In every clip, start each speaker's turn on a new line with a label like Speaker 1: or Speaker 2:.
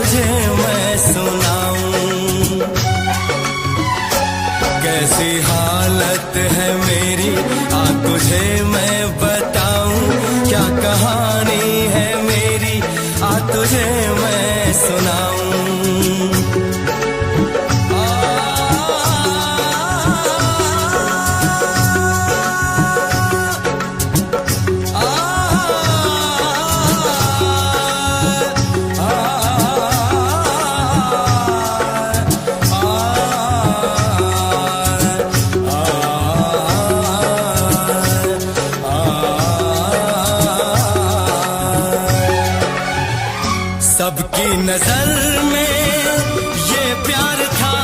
Speaker 1: तुझे मैं सुनाऊं। कैसी हालत है मेरी आ तुझे मैं बताऊं। क्या कहानी है मेरी आ तुझे मैं सुनाऊं। सबकी नजर में ये प्यार था,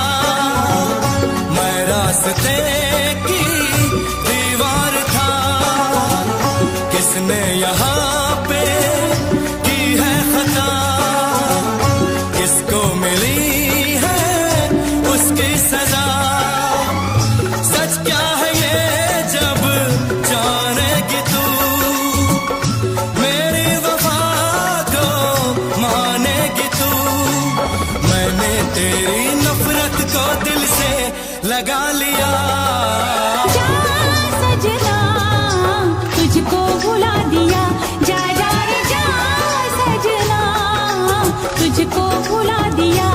Speaker 1: मैं रास्ते की दीवार था। किसने यहाँ पे की है खता, किसको मिली है उसकी सजा। सच क्या है ये जब जानेगी तू, मेरी वफा को मानेगी तू। मैंने तेरी नफरत को दिल से लगा लिया।
Speaker 2: जा सजना तुझको भुला दिया, जा जा रे जा सजना तुझको भुला दिया।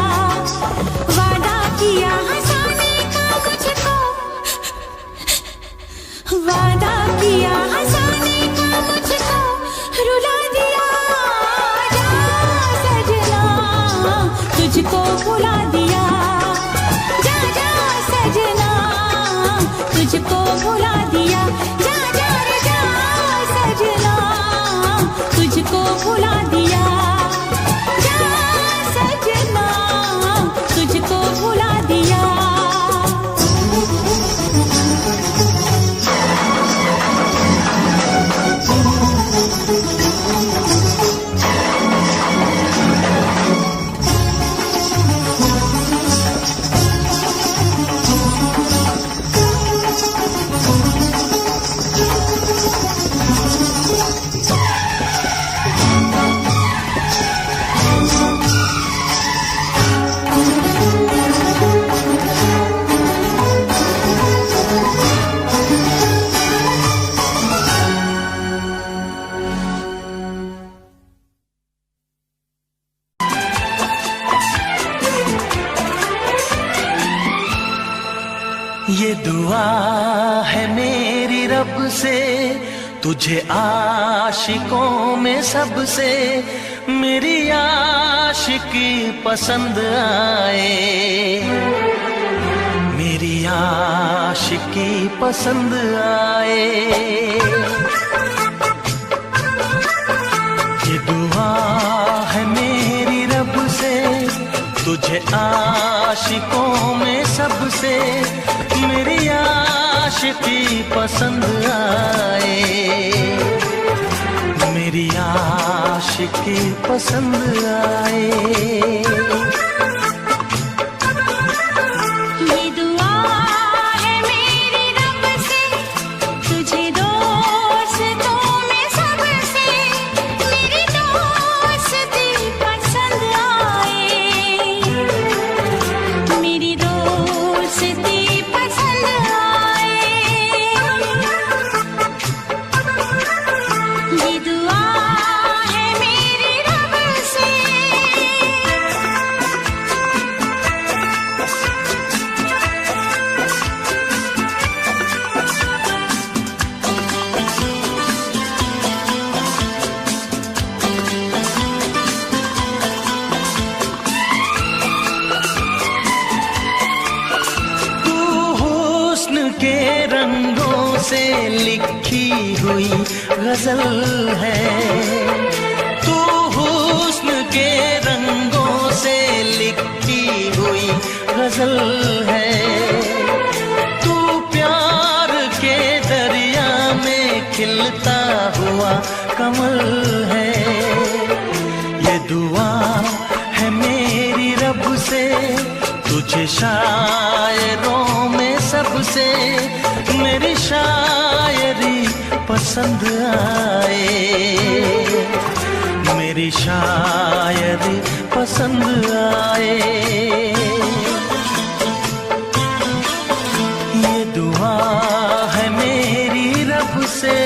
Speaker 2: वादा किया हंसाने का मुझको, वादा किया हंसाने का मुझको रुला दिया। जा सजना तुझको भुला दिया, जा जा सजना तुझको भुला दिया। जा जा रे जा सजना तुझको भुला दिया, जा सजना तुझको भुला दिया।
Speaker 1: ये दुआ है मेरी रब से, तुझे आशिकों में सबसे मेरी आशिकी पसंद आए। मेरी आशिकी पसंद आए। ये दुआ है मेरी रब से, तुझे आशिकों में सबसे मेरी आशिकी पसंद आए। मेरी आशिकी पसंद आए। से लिखी हुई गजल है, तू हुस्न के रंगों से लिखी हुई गजल है। तू प्यार के दरिया में खिलता हुआ कमल है। ये दुआ है मेरी रब से, तुझे शायरों में सबसे मेरी शायरी पसंद आए। मेरी शायरी पसंद आए। ये दुआ है मेरी रब से,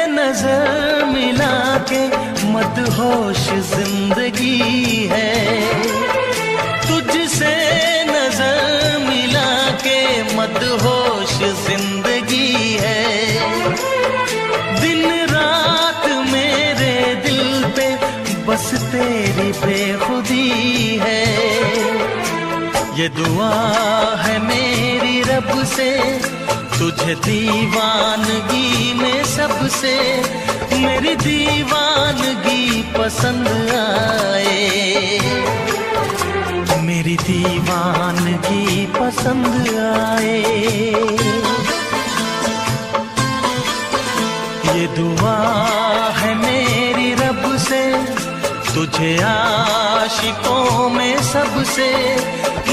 Speaker 1: नजर मिला के मदहोश जिंदगी है। तुझसे नजर मिला के मदहोश जिंदगी है। दिन रात मेरे दिल पे बस तेरी बेखुदी है। ये दुआ है मेरी रब से, तुझे दीवानगी में सबसे मेरी दीवानगी पसंद आए। मेरी दीवानगी पसंद आए। ये दुआ है मेरी रब से, तुझे आशिकों में सबसे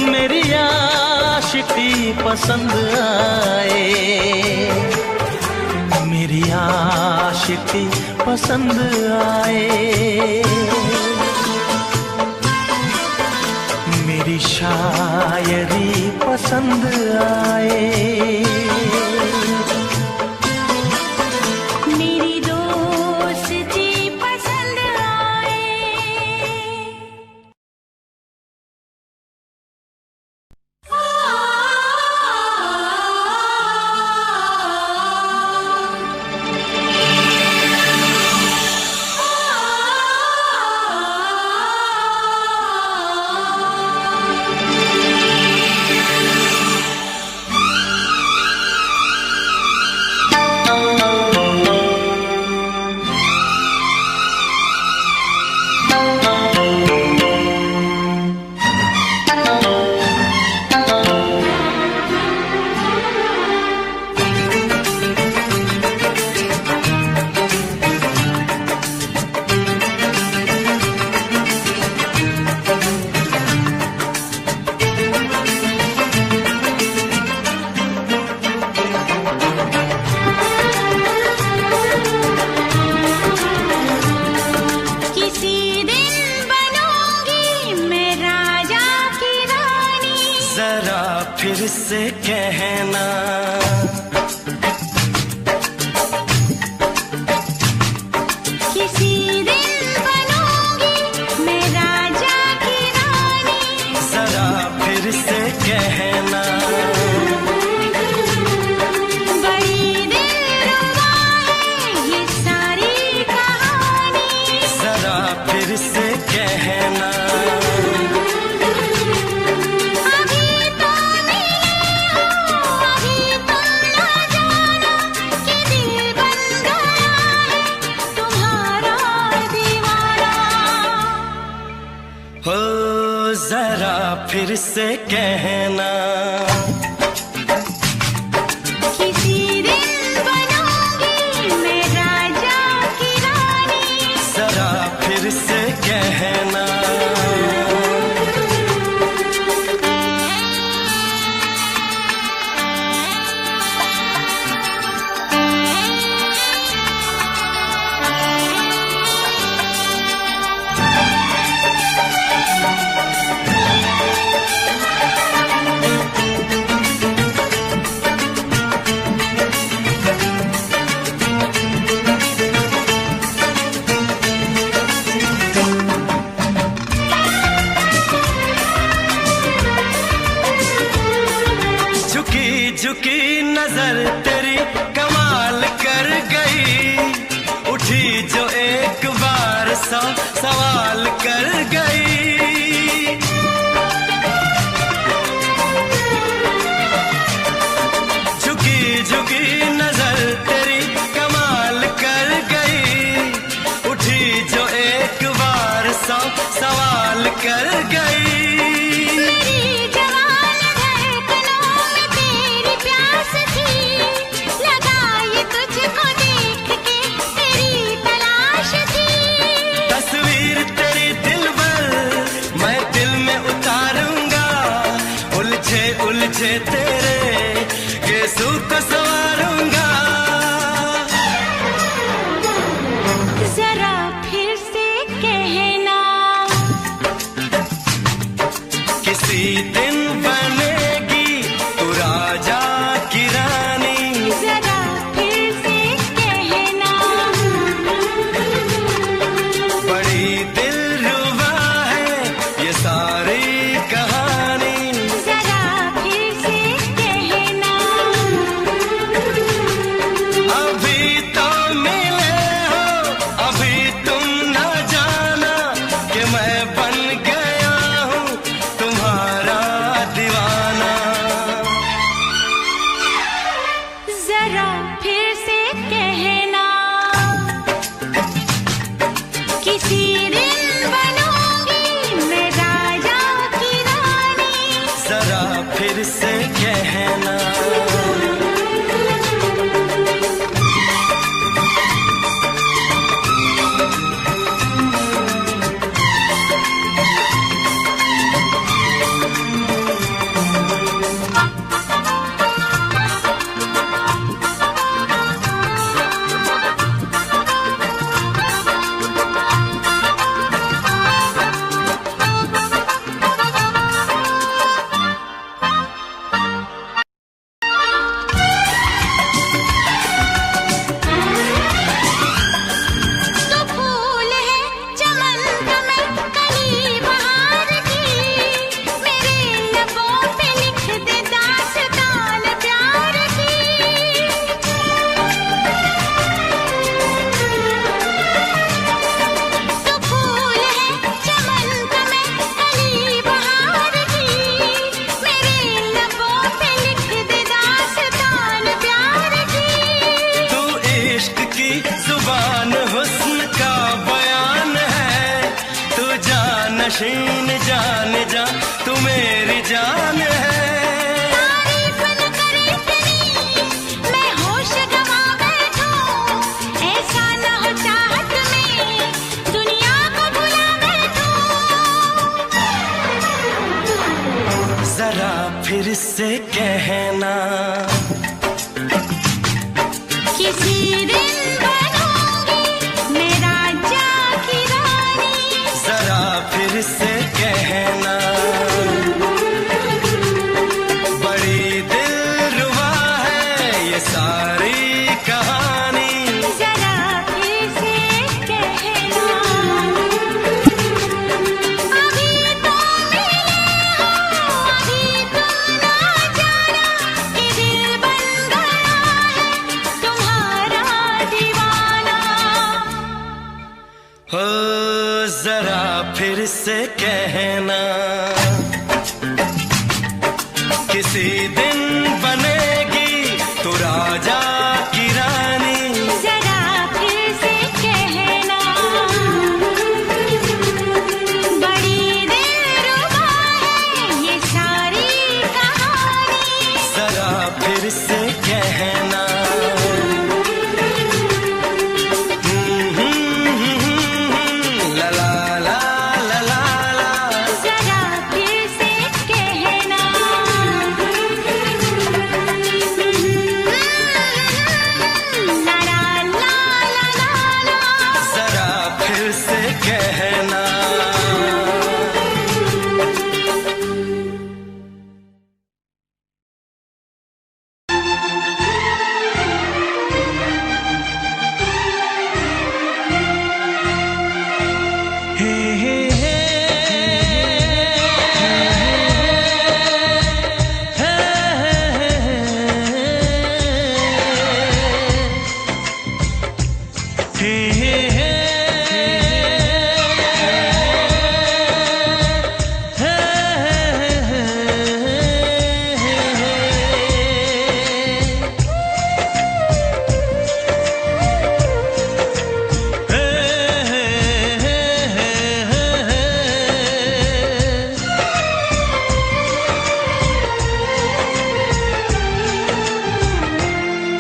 Speaker 1: मेरी आशिकी पसंद आए। मेरी आशिकी पसंद आए। मेरी शायरी पसंद आए। फिर से कहना
Speaker 2: किसी दिन बनूंगी मैं राजा की रानी।
Speaker 1: जरा फिर से कहना
Speaker 2: बड़ी दिलरुबा है ये सारी कहानी।
Speaker 1: जरा फिर से कहना
Speaker 2: अभी तो मिले हो
Speaker 1: फिर से कहना,
Speaker 2: किसी दिन बनूंगी मैं राजा की रानी।
Speaker 1: जरा फिर से कहना। झुकी नजर तेरी कमाल कर गई, उठी जो एक बार सौ सवाल कर गई। झुकी झुकी नजर तेरी कमाल कर गई, उठी जो एक बार सौ सवाल कर गई। उलझे तेरे केसू को संवारूंगा।
Speaker 2: जरा फिर से कहना,
Speaker 1: किसी दिन बनेगी तू राजा की रानी।
Speaker 2: जरा फिर से कहना,
Speaker 1: बड़ी दिलरुबा है ये सारी कहानी।
Speaker 2: जरा फिर से कहना, किसी दिन बनूंगी मैं राजा की रानी।
Speaker 1: जरा फिर से कहना। जुबान हुस्न का बयान है, तू जानशीन जान जा तू मेरी जान है।
Speaker 2: तारीफ न करे इतनी मैं होश गंवा बैठूं, ऐसा न हो चाहत में दुनिया को भुला बैठूं।
Speaker 1: जरा फिर से कहना,
Speaker 2: किसी दिन
Speaker 1: फिर से कहना, बड़ी दिलरुबा है ये सारी कहानी।
Speaker 2: जरा फिर से कहना, अभी तो मिले हो, अभी तुम ना जाना कि दिल बन गया है तुम्हारा दीवाना।
Speaker 1: हो जरा फिर से कहना, किसी दिन बनेगी तू राजा की रानी।
Speaker 2: जरा फिर से कहना, बड़ी दिलरुबा है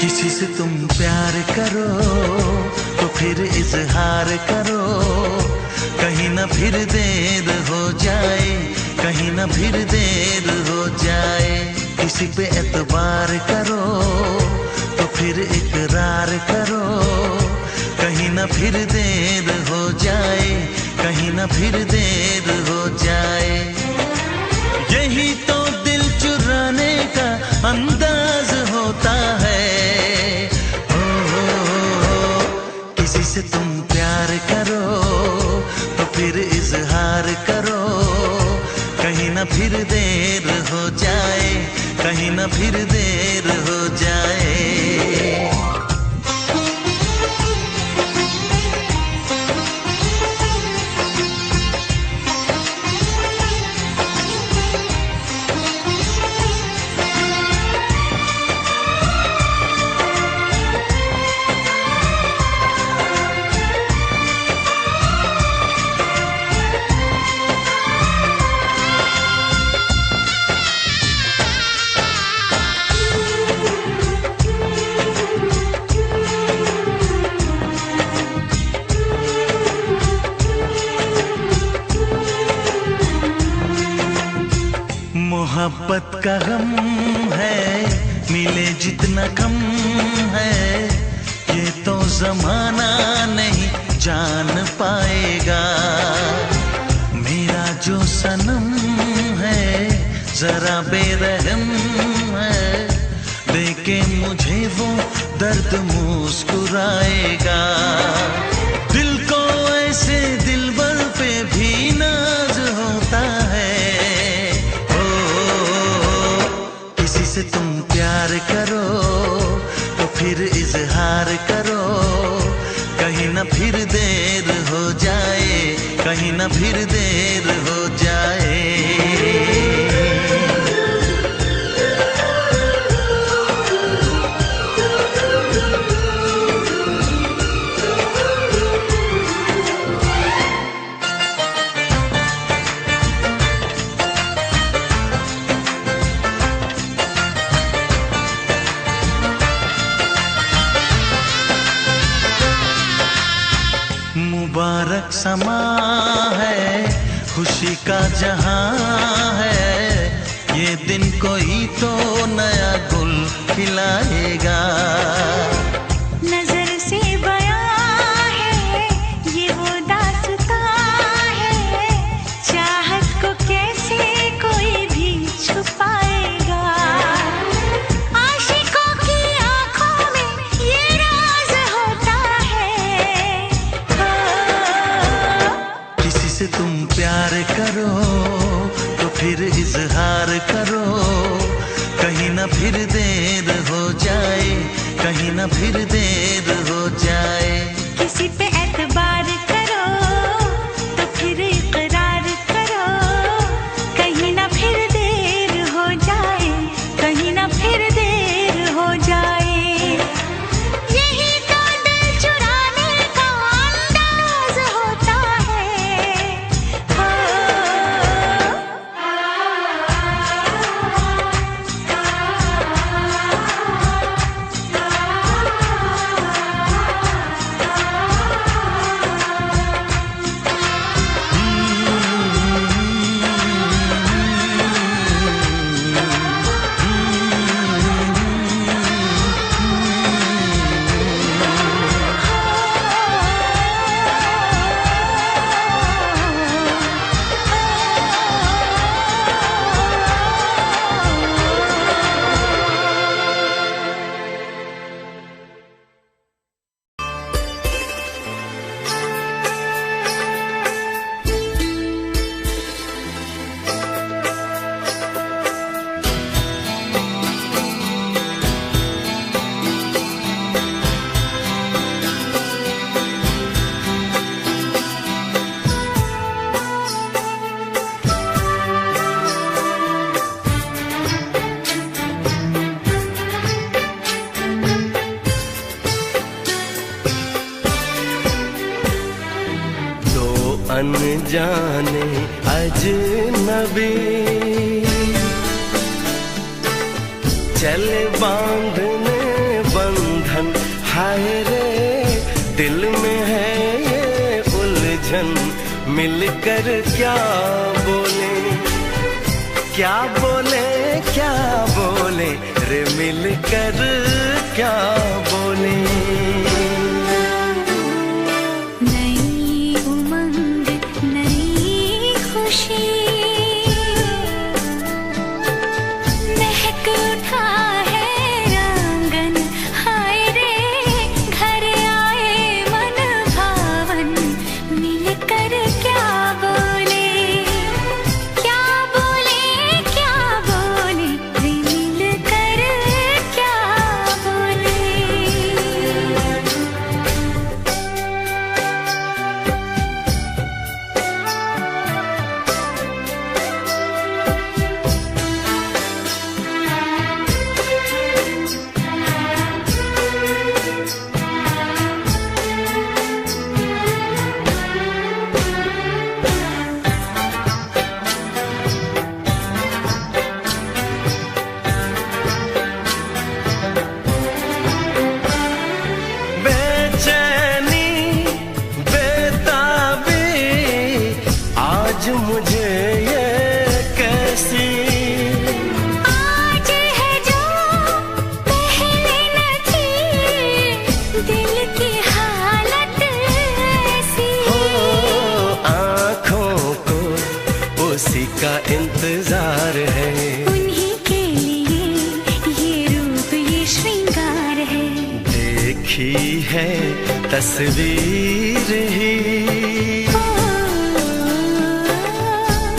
Speaker 1: किसी से तुम प्यार करो तो फिर इजहार करो, कहीं ना फिर देर हो जाए, कहीं ना फिर देर हो जाए। किसी पे एतबार करो तो फिर इकरार करो, कहीं ना फिर देर हो जाए, कहीं ना फिर देर हो जाए। यही तो दिल चुराने का अंदाज होता है। किसी से तुम प्यार करो तो फिर इजहार करो, कहीं ना फिर देर हो जाए, कहीं ना फिर देर हो जाए। मोहब्बत का गम है, मिले जितना कम है, ये तो जमाना नहीं जान पाएगा। मेरा जो सनम है जरा बेरहम है, देके मुझे वो दर्द मुस्कुराएगा। दिल को ऐसे दिलबर पे भी नाज होता है। किसी से तुम प्यार करो तो फिर इजहार करो, कहीं ना फिर देर हो जाए, कहीं ना फिर देर हो जाए। मुबारक समा है, खुशी का जहां है, ये दिन कोई तो नया गुल खिलाएगा।
Speaker 2: नजर से बयां है ये वो दास्तां है, चाहत को कैसे कोई भी छुपाएगा। आशिकों की आंखों में ये राज होता है।
Speaker 1: किसी से तुम प्यार करो तो फिर इजहार करो, कहीं ना फिर देर हो जाए, कहीं ना फिर देर हो जाए।
Speaker 2: किसी पे एतबार करो तो फिर इकरार करो, कहीं ना फिर देर हो जाए, कहीं ना फिर देर हो जाए। यही तो दिल चुराने का अंदाज होता है।
Speaker 3: अनजाने अजनबी, चले बांधने बंधन, हाय रे दिल में है ये उलझन, मिलकर क्या बोले, क्या बोले, क्या बोले रे, मिलकर क्या बोले।
Speaker 2: नई उमंग नई खुशी, महक उठा है आंगन, हाय रे घर आए मन भावन, मिलकर क्या बोले, क्या बोले, क्या बोले रे, मिलकर क्या बोले।
Speaker 3: बेचैनी बेताबी आज मुझे ये कैसी,
Speaker 2: आज है जो पहले न थी, दिल की हालत ऐसी,
Speaker 3: हो आँखों को उसी का इंतजार है,
Speaker 2: उन्हीं के लिए ये रूप ये श्रृंगार है,
Speaker 3: देखी है तस्वीर ही,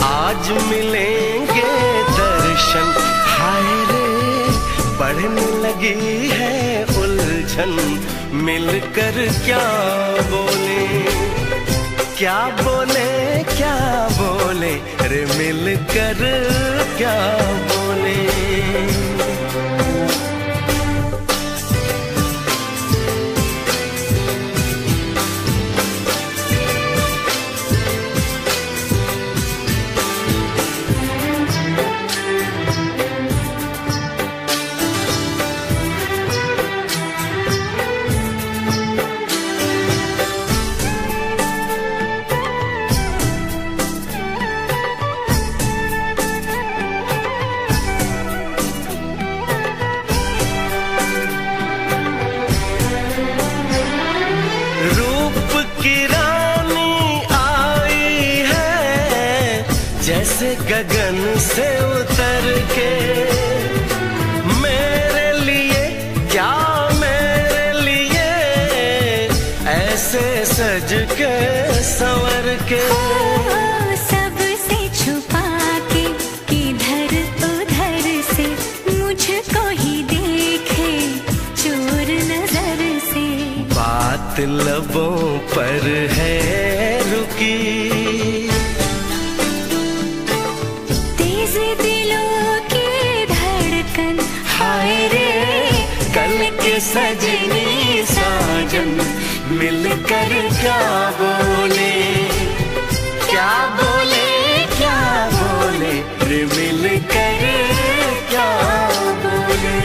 Speaker 3: आज मिलेंगे दर्शन, हाय रे बढ़ने लगी है उलझन, मिलकर क्या बोले, क्या बोले, क्या बोले रे, मिलकर क्या बोले। रूप की रानी आई है जैसे गगन से उतर के, मेरे लिए क्या मेरे लिए ऐसे सज के संवर के,
Speaker 2: सबसे छुपा के किधर उधर से मुझको ही देखे चोर नजर से,
Speaker 3: बात लबों पर है रुकी,
Speaker 2: तेज दिलों की धड़कन, हाय रे
Speaker 3: कल के सजनी साजन, मिलकर क्या बोले, क्या बोले, क्या बोले रे, मिलकर क्या बोले।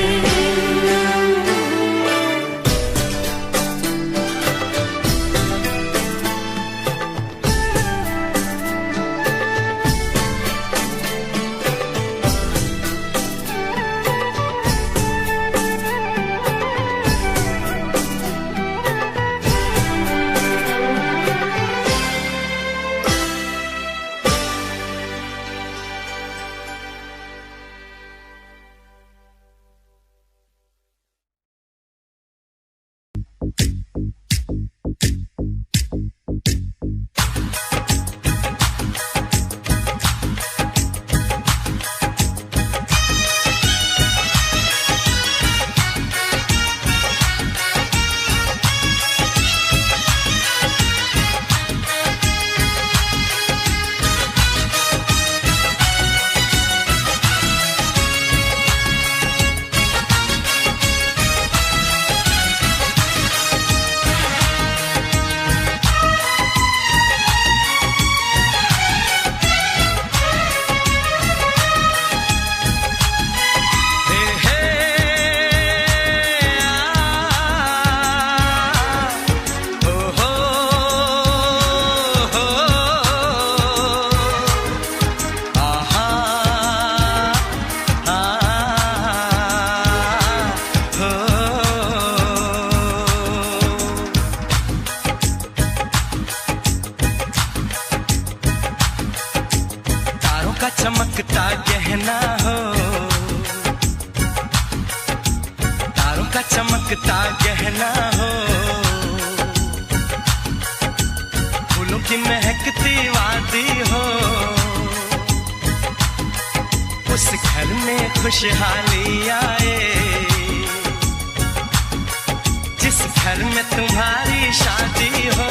Speaker 1: चमकता गहना हो, तारों का चमकता गहना हो, फूलों की महकती वादी हो, उस घर में खुशहाली आए, जिस घर में तुम्हारी शादी हो।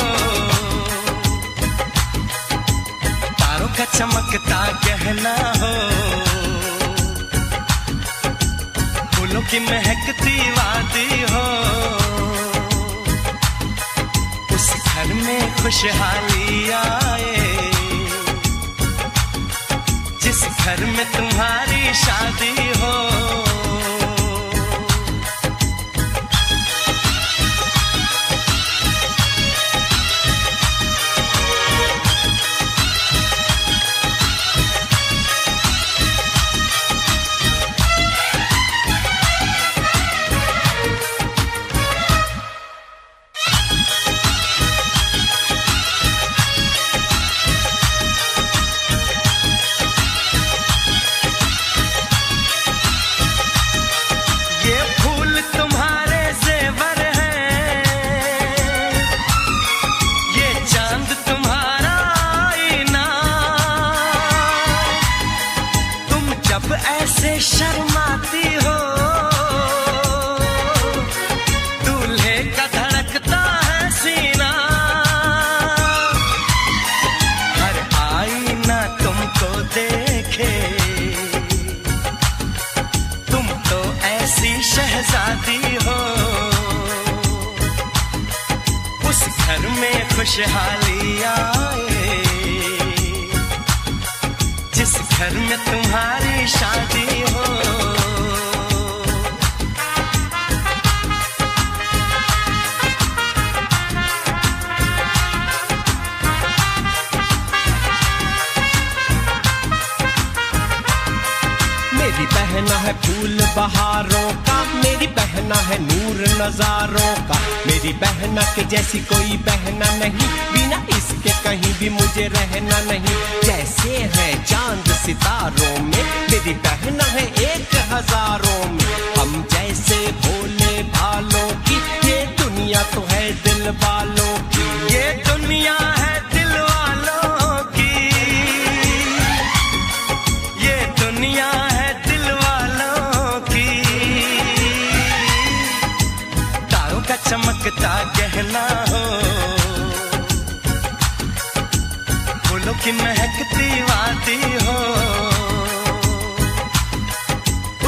Speaker 1: तारों का चमकता गहना हो, फूलों की महकती वादी हो, उस घर में खुशहाली आए, जिस घर में तुम्हारी शादी हो। ऐसे शर्माती हो, दूल्हे का धड़कता है सीना, हर आईना तुमको देखे, तुम तो ऐसी शहजादी हो, उस घर में खुशहाली आए, जिस घर में तुम्हारी शादी हो।
Speaker 4: मेरी बहना है फूल बहारों का, मेरी बहना है नूर नजारों का, मेरी बहना के जैसी कोई बहना नहीं, बिना इसके कहीं भी मुझे रहना नहीं। जैसे है चांद सितारों में, मेरी बहना है 1000 में, हम जैसे भोले भालों की, ये दुनिया तो है दिल वालों की,
Speaker 1: ये दुनिया है दिल वालों की, ये दुनिया है दिल वालों की। तारों का चमकता गहना हो, फूलों की महकती वादी हो,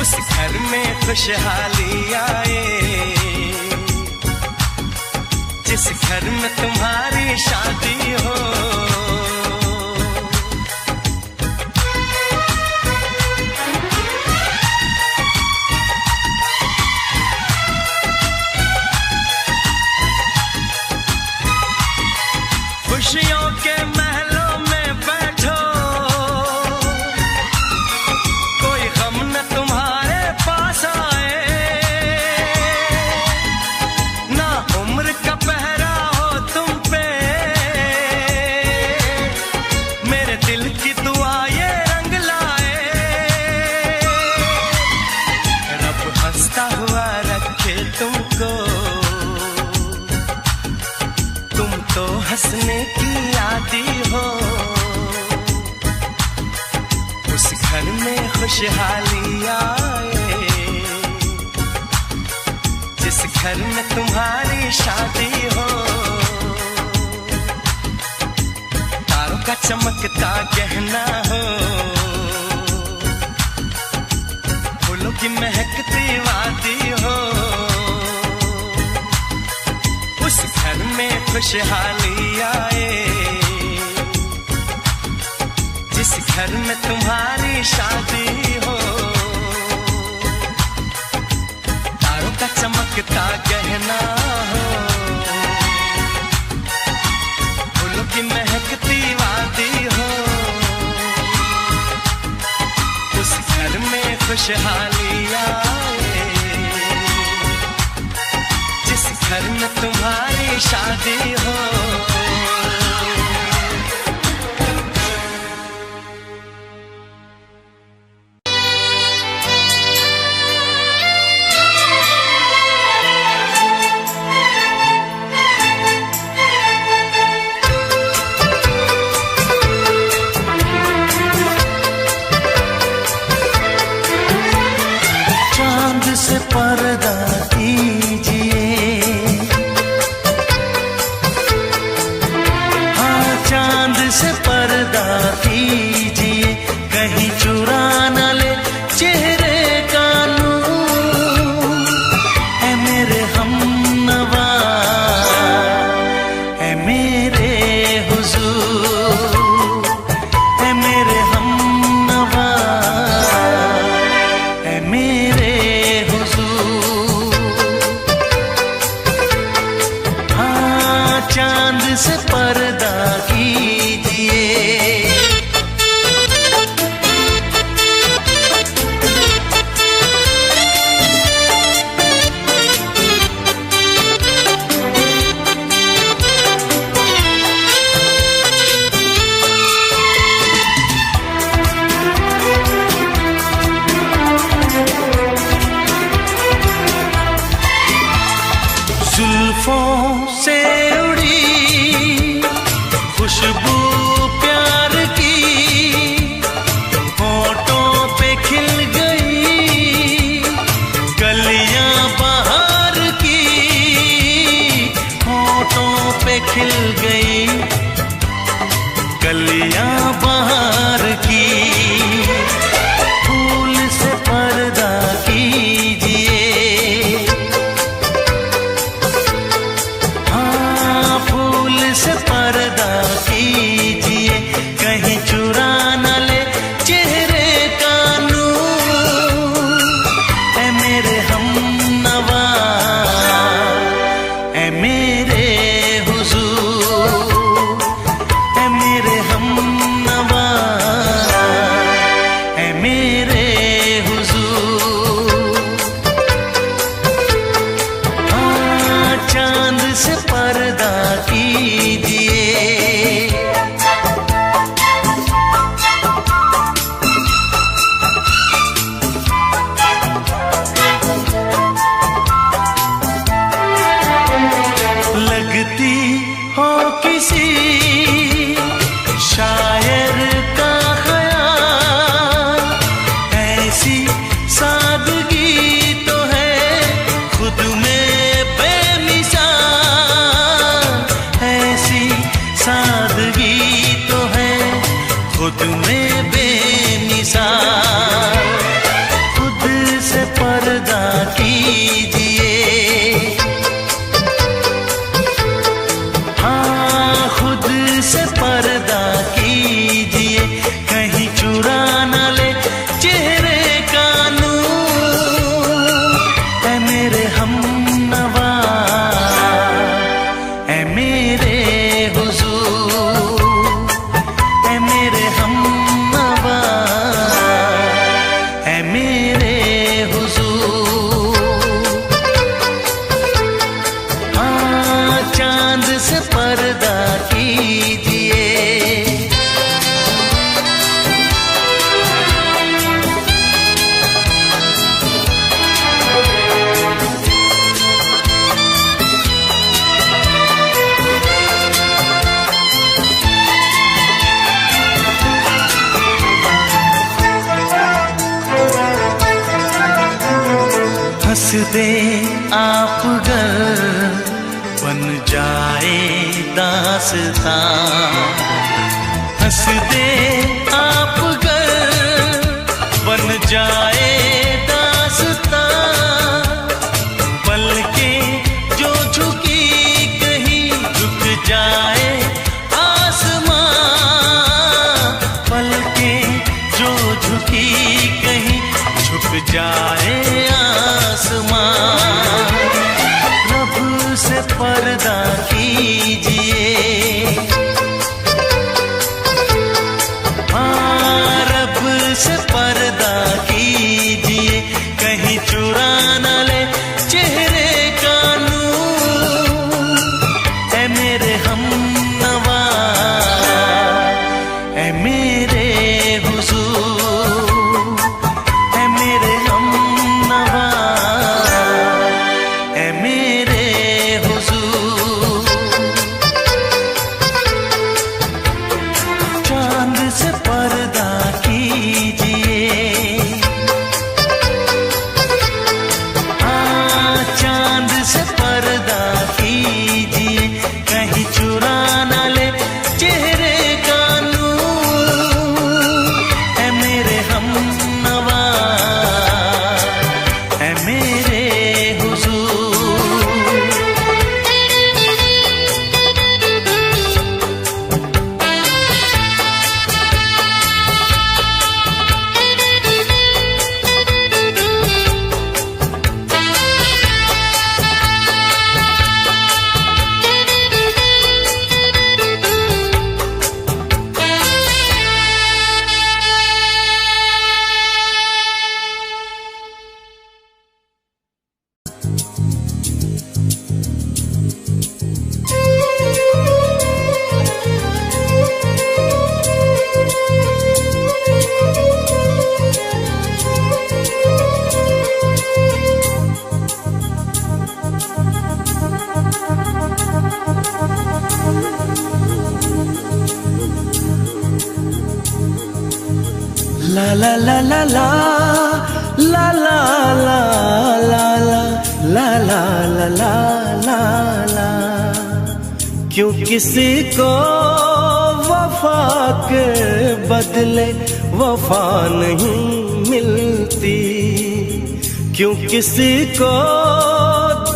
Speaker 1: उस घर में खुशहाली आए, जिस घर में तुम्हारी शादी हो। खुशियों के महलों में बैठो, कोई गम न तुम्हारे पास आए, ना उम्र का पहरा हो तुम पे, मेरे दिल की दुआ ये रंग लाए, रब हंसता हुआ रखे तुमको, तुम तो हंसने की आदी हो, उस घर में खुशहाली आए, जिस घर में तुम्हारी शादी हो। तारों का चमकता गहना हो, फूलों की महकती वादी हो, उस घर में खुशहाली आए, जिस घर में तुम्हारी शादी हो। तारों का चमकता गहना हो, फूलों की महकती वादी हो, उस घर में खुशहाली आए, जिस घर में तुम्हारी शादी हो। पर्दा कीजिए, हाँ चांद से पर्दा कीजिए, कहीं चुरा न ले चेहरे का नूर। है मेरे हमनवा, है मेरे हुजूर, है मेरे हमनवा, है मेरे हुजूर। हाँ चांद से पर्दा कीजिए। जुल्फों से उड़ी खुशबू प्यार की, होठों पे खिल गई कलियां बहार की, होठों पे खिल गई कलियां बहार की। फूल से पर्दा कीजिए, से पर्दा कीजिए, कहीं चुरा न ले चेहरे का नूर। है मेरे हमनवा, है मेरे हुजूर, है मेरे हमनवा, है मेरे हुजूर। हाँ चांद से पर्दा कीजिए। लगती हो किसी शायर का ख्याल, ऐसी सादगी तो है खुद में बेमिसाल, ऐसी सादगी तो है खुद में बेमिसाल। खुद से पर्दा कीजिए, हाँ खुद से पर्दा कीजिए, कहीं चुरा न ले चेहरे का नूर। है मेरे हमनवा, है मेरे हुजूर, है मेरे हमनवा, है मेरे हुजूर। हाँ चांद से पर्दा कीजिए। हंस दे आप गर बन जाए दास्तां, हंस दे आप गर बन जाए दास्तां। पलकें जो झुकी कहीं झुक जाए आसमां, पलकें जो झुकी कहीं झुक जाए आसमां। रब से पर्दा कीजिए,
Speaker 4: ला ला ला ला ला ला ला ला ला ला ला ला ला ला। क्यों किसी को वफा के बदले वफा नहीं मिलती, क्यों किसी को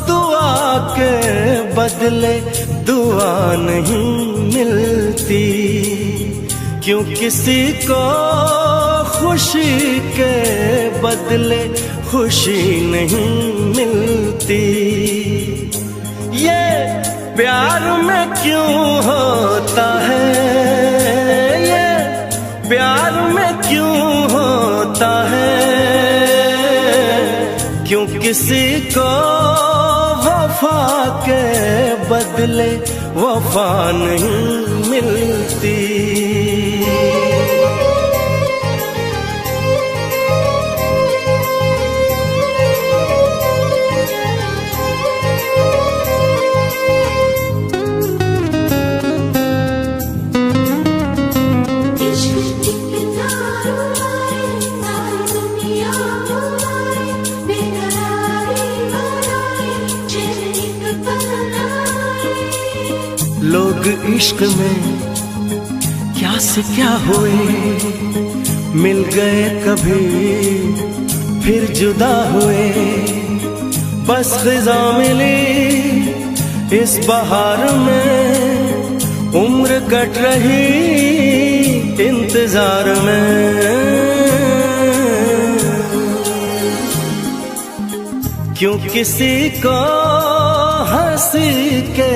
Speaker 4: दुआ के बदले दुआ नहीं मिलती, क्यों किसी को खुशी के बदले खुशी नहीं मिलती। ये प्यार में क्यों होता है, ये प्यार में क्यों होता है, क्यों किसी को वफा के बदले वफा नहीं मिलती। लोग इश्क में क्या से क्या हुए, मिल गए कभी फिर जुदा हुए। बस ख़िज़ा मिली इस बहार में, उम्र कट रही इंतजार में। क्यों किसी को हंसी के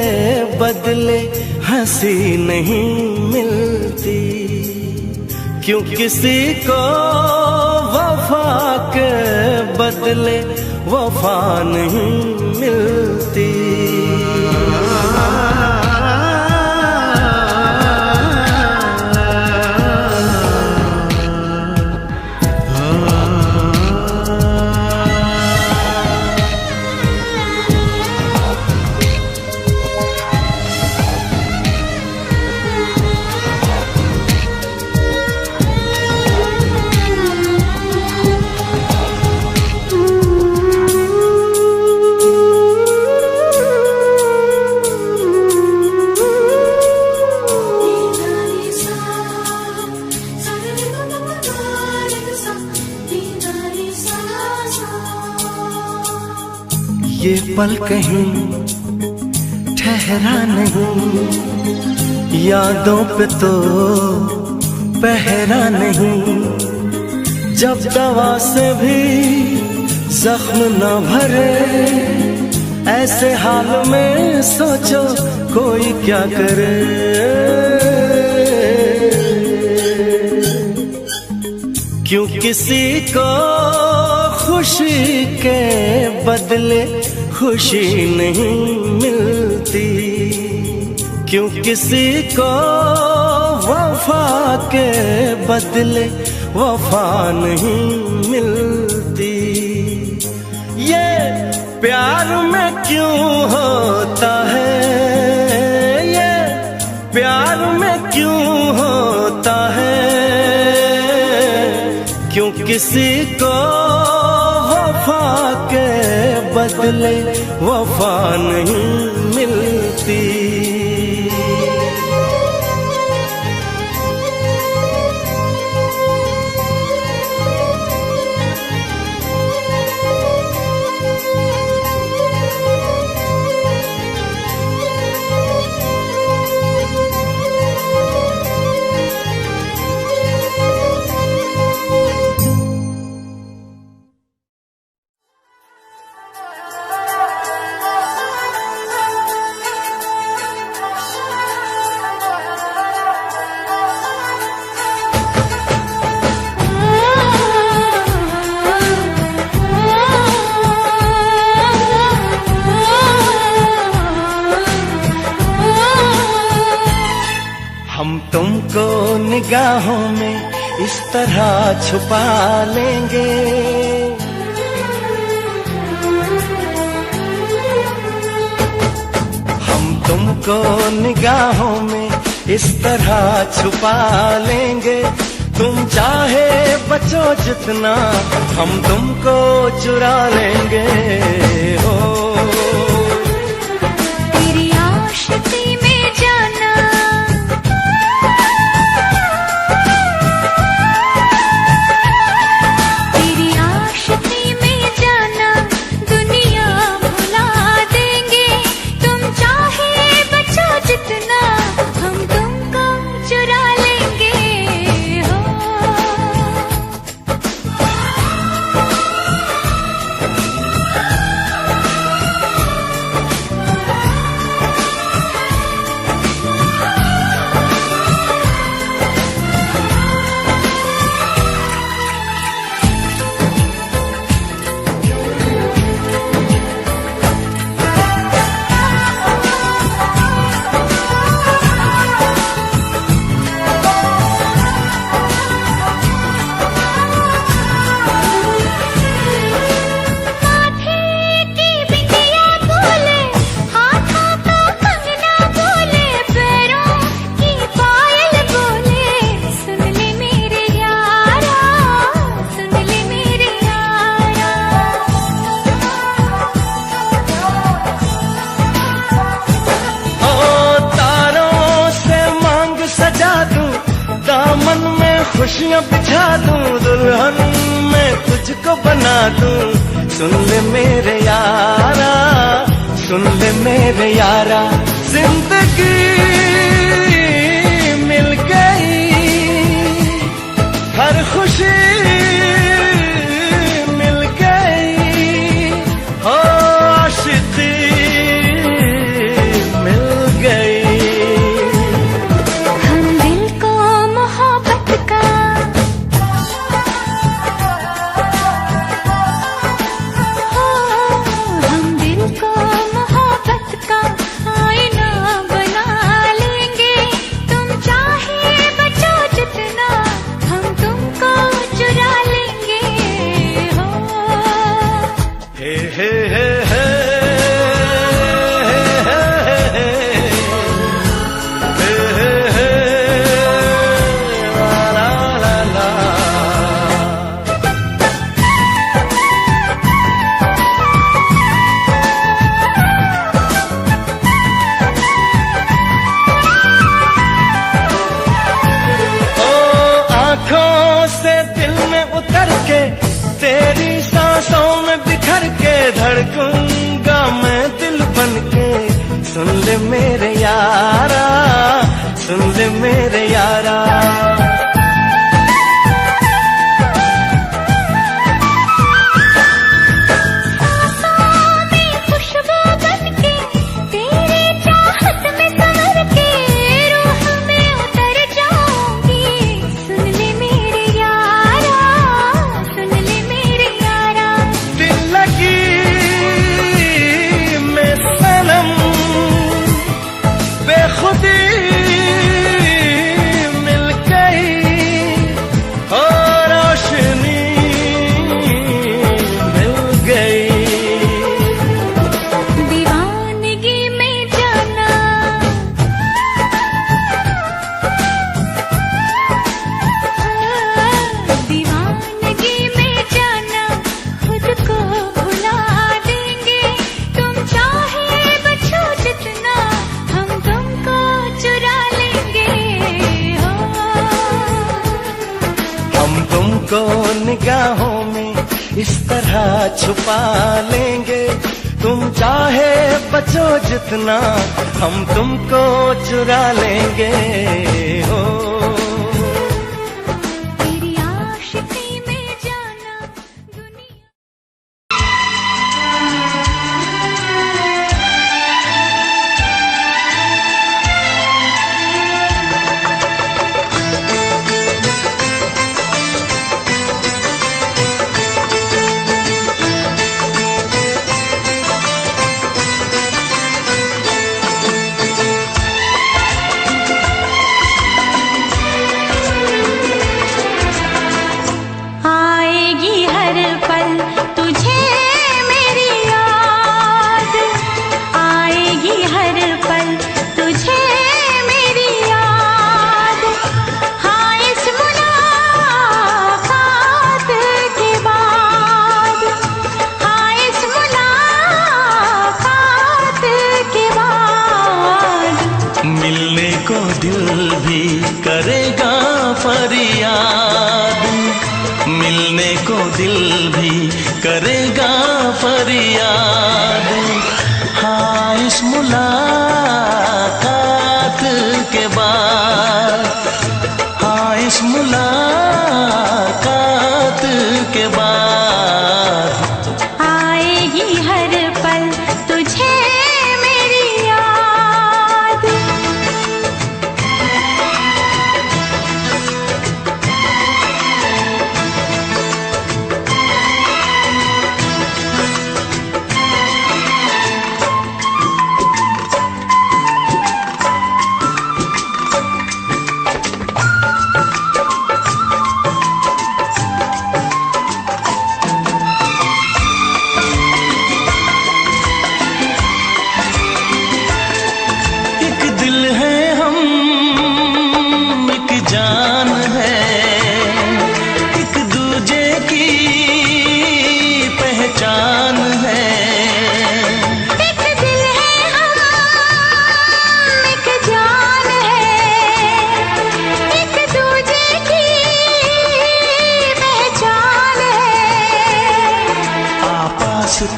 Speaker 4: बदले हंसी नहीं मिलती, क्यों किसी को वफा के बदले वफा नहीं मिलती। ये पल कहीं ठहरा नहीं, यादों पे तो पहरा नहीं। जब दवा से भी जख्म न भरे, ऐसे हाल में सोचो कोई क्या करे। क्यों किसी को खुशी के बदले खुशी नहीं मिलती, क्यों किसी को वफा के बदले वफा नहीं मिलती। ये प्यार में क्यों होता है, ये प्यार में क्यों होता है, क्यों किसी को वफा के बदले वफा नहीं मिलती। तुमको निगाहों में इस तरह छुपा लेंगे, हम तुमको निगाहों में इस तरह छुपा लेंगे,
Speaker 3: तुम चाहे बचो जितना हम तुमको चुरा लेंगे हो।
Speaker 2: तेरी आशिकी में जाना, तेरी आशिकी में जाना दुनिया भुला देंगे। तुम चाहे बचो जितना हम तुमको चुरा लेंगे हो।
Speaker 3: खुशियाँ बिछा दूं, दुल्हन मैं तुझको बना दूं। सुन ले मेरे यारा, सुन ले मेरे यारा, जिंदगी मिल गई, हर खुशी मिल गई, हो आशिकी मिल गई। तेरी सांसों में बिखर के धड़कूंगा मैं दिल बन के। सुन ले मेरे यारा, सुन ले मेरे यारा, तुमको निगाहों में इस तरह छुपा लेंगे। तुम चाहे बचो जितना हम तुमको चुरा लेंगे हो।
Speaker 2: तेरी आशिकी में जाना दुनिया।
Speaker 1: करेगा फरियाद, मिलने को दिल भी करेगा फरियाद। हाँ, इस मुलाकात के बाद, हाँ इस मुलाकात के बाद
Speaker 2: आएगी हर पल तुझे मेरी याद।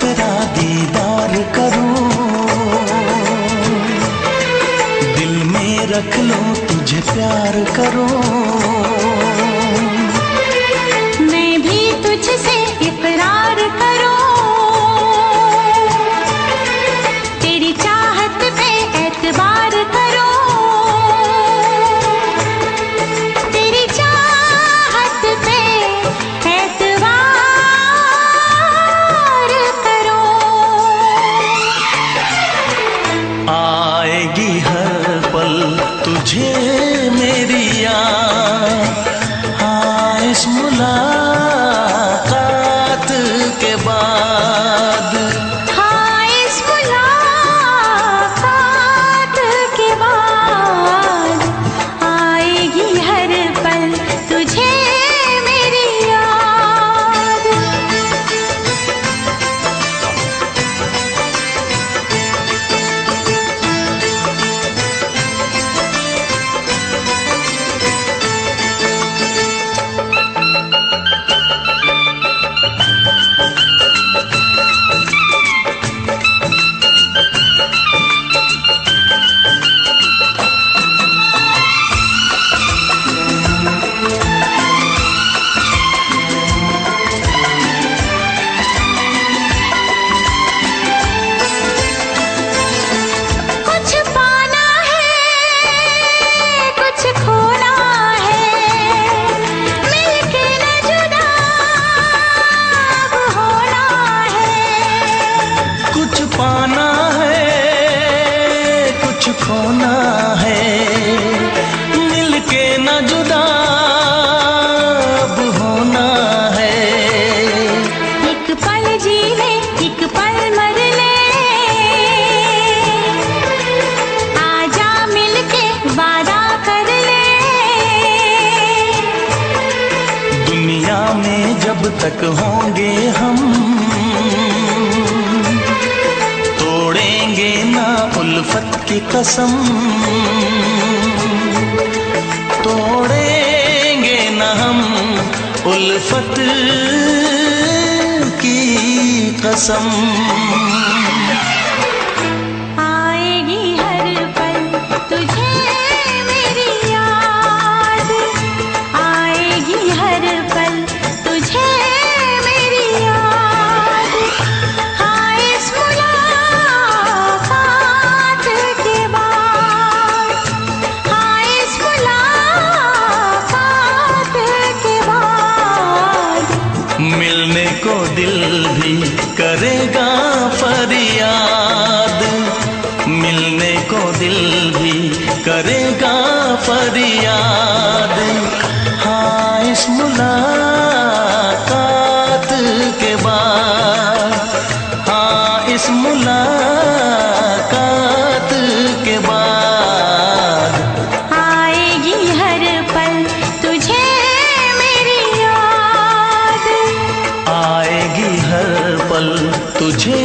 Speaker 1: तेरा दीदार करूं, दिल में रख लूं, तुझे प्यार करूं।
Speaker 2: मैं भी तुझसे इकरार करूं, तेरी चाहत पे एतबार करूं, तेरी चाहत पे एतबार करूं।
Speaker 1: आएगी हर पल तुझे मेरी याद, हाँ इस मुलाकात के बाद,
Speaker 2: हाँ इस मुलाकात के बाद आएगी हर पल तुझे मेरी याद। कुछ पाना है, कुछ खोना है, मिलके न जुदा अब होना है।
Speaker 1: कुछ पाना है, कुछ खोना है, मिलके न जुदा अब होना है।
Speaker 2: एक पल जी ले, एक पल मर ले, आजा मिलके वादा कर ले।
Speaker 1: दुनिया में जब तक होंगे हम, तोड़ेंगे ना उल्फत की कसम, तोड़ेंगे ना हम उल्फत की कसम।
Speaker 2: आएगी हर पल तुझे मेरी याद, आएगी हर पल तुझे मेरी याद। हाँ इस मुलाकात के बाद, हाँ इस मुलाकात के बाद
Speaker 1: मिलने को दिल भी करेगा फरियाद, मिलने को दिल भी करेगा फरियाद। हाँ इस मुलाकात के बाद, हाँ इस मुलाकात के बाद
Speaker 2: आएगी हर पल तुझे मेरी याद,
Speaker 1: आएगी हर पल तुझे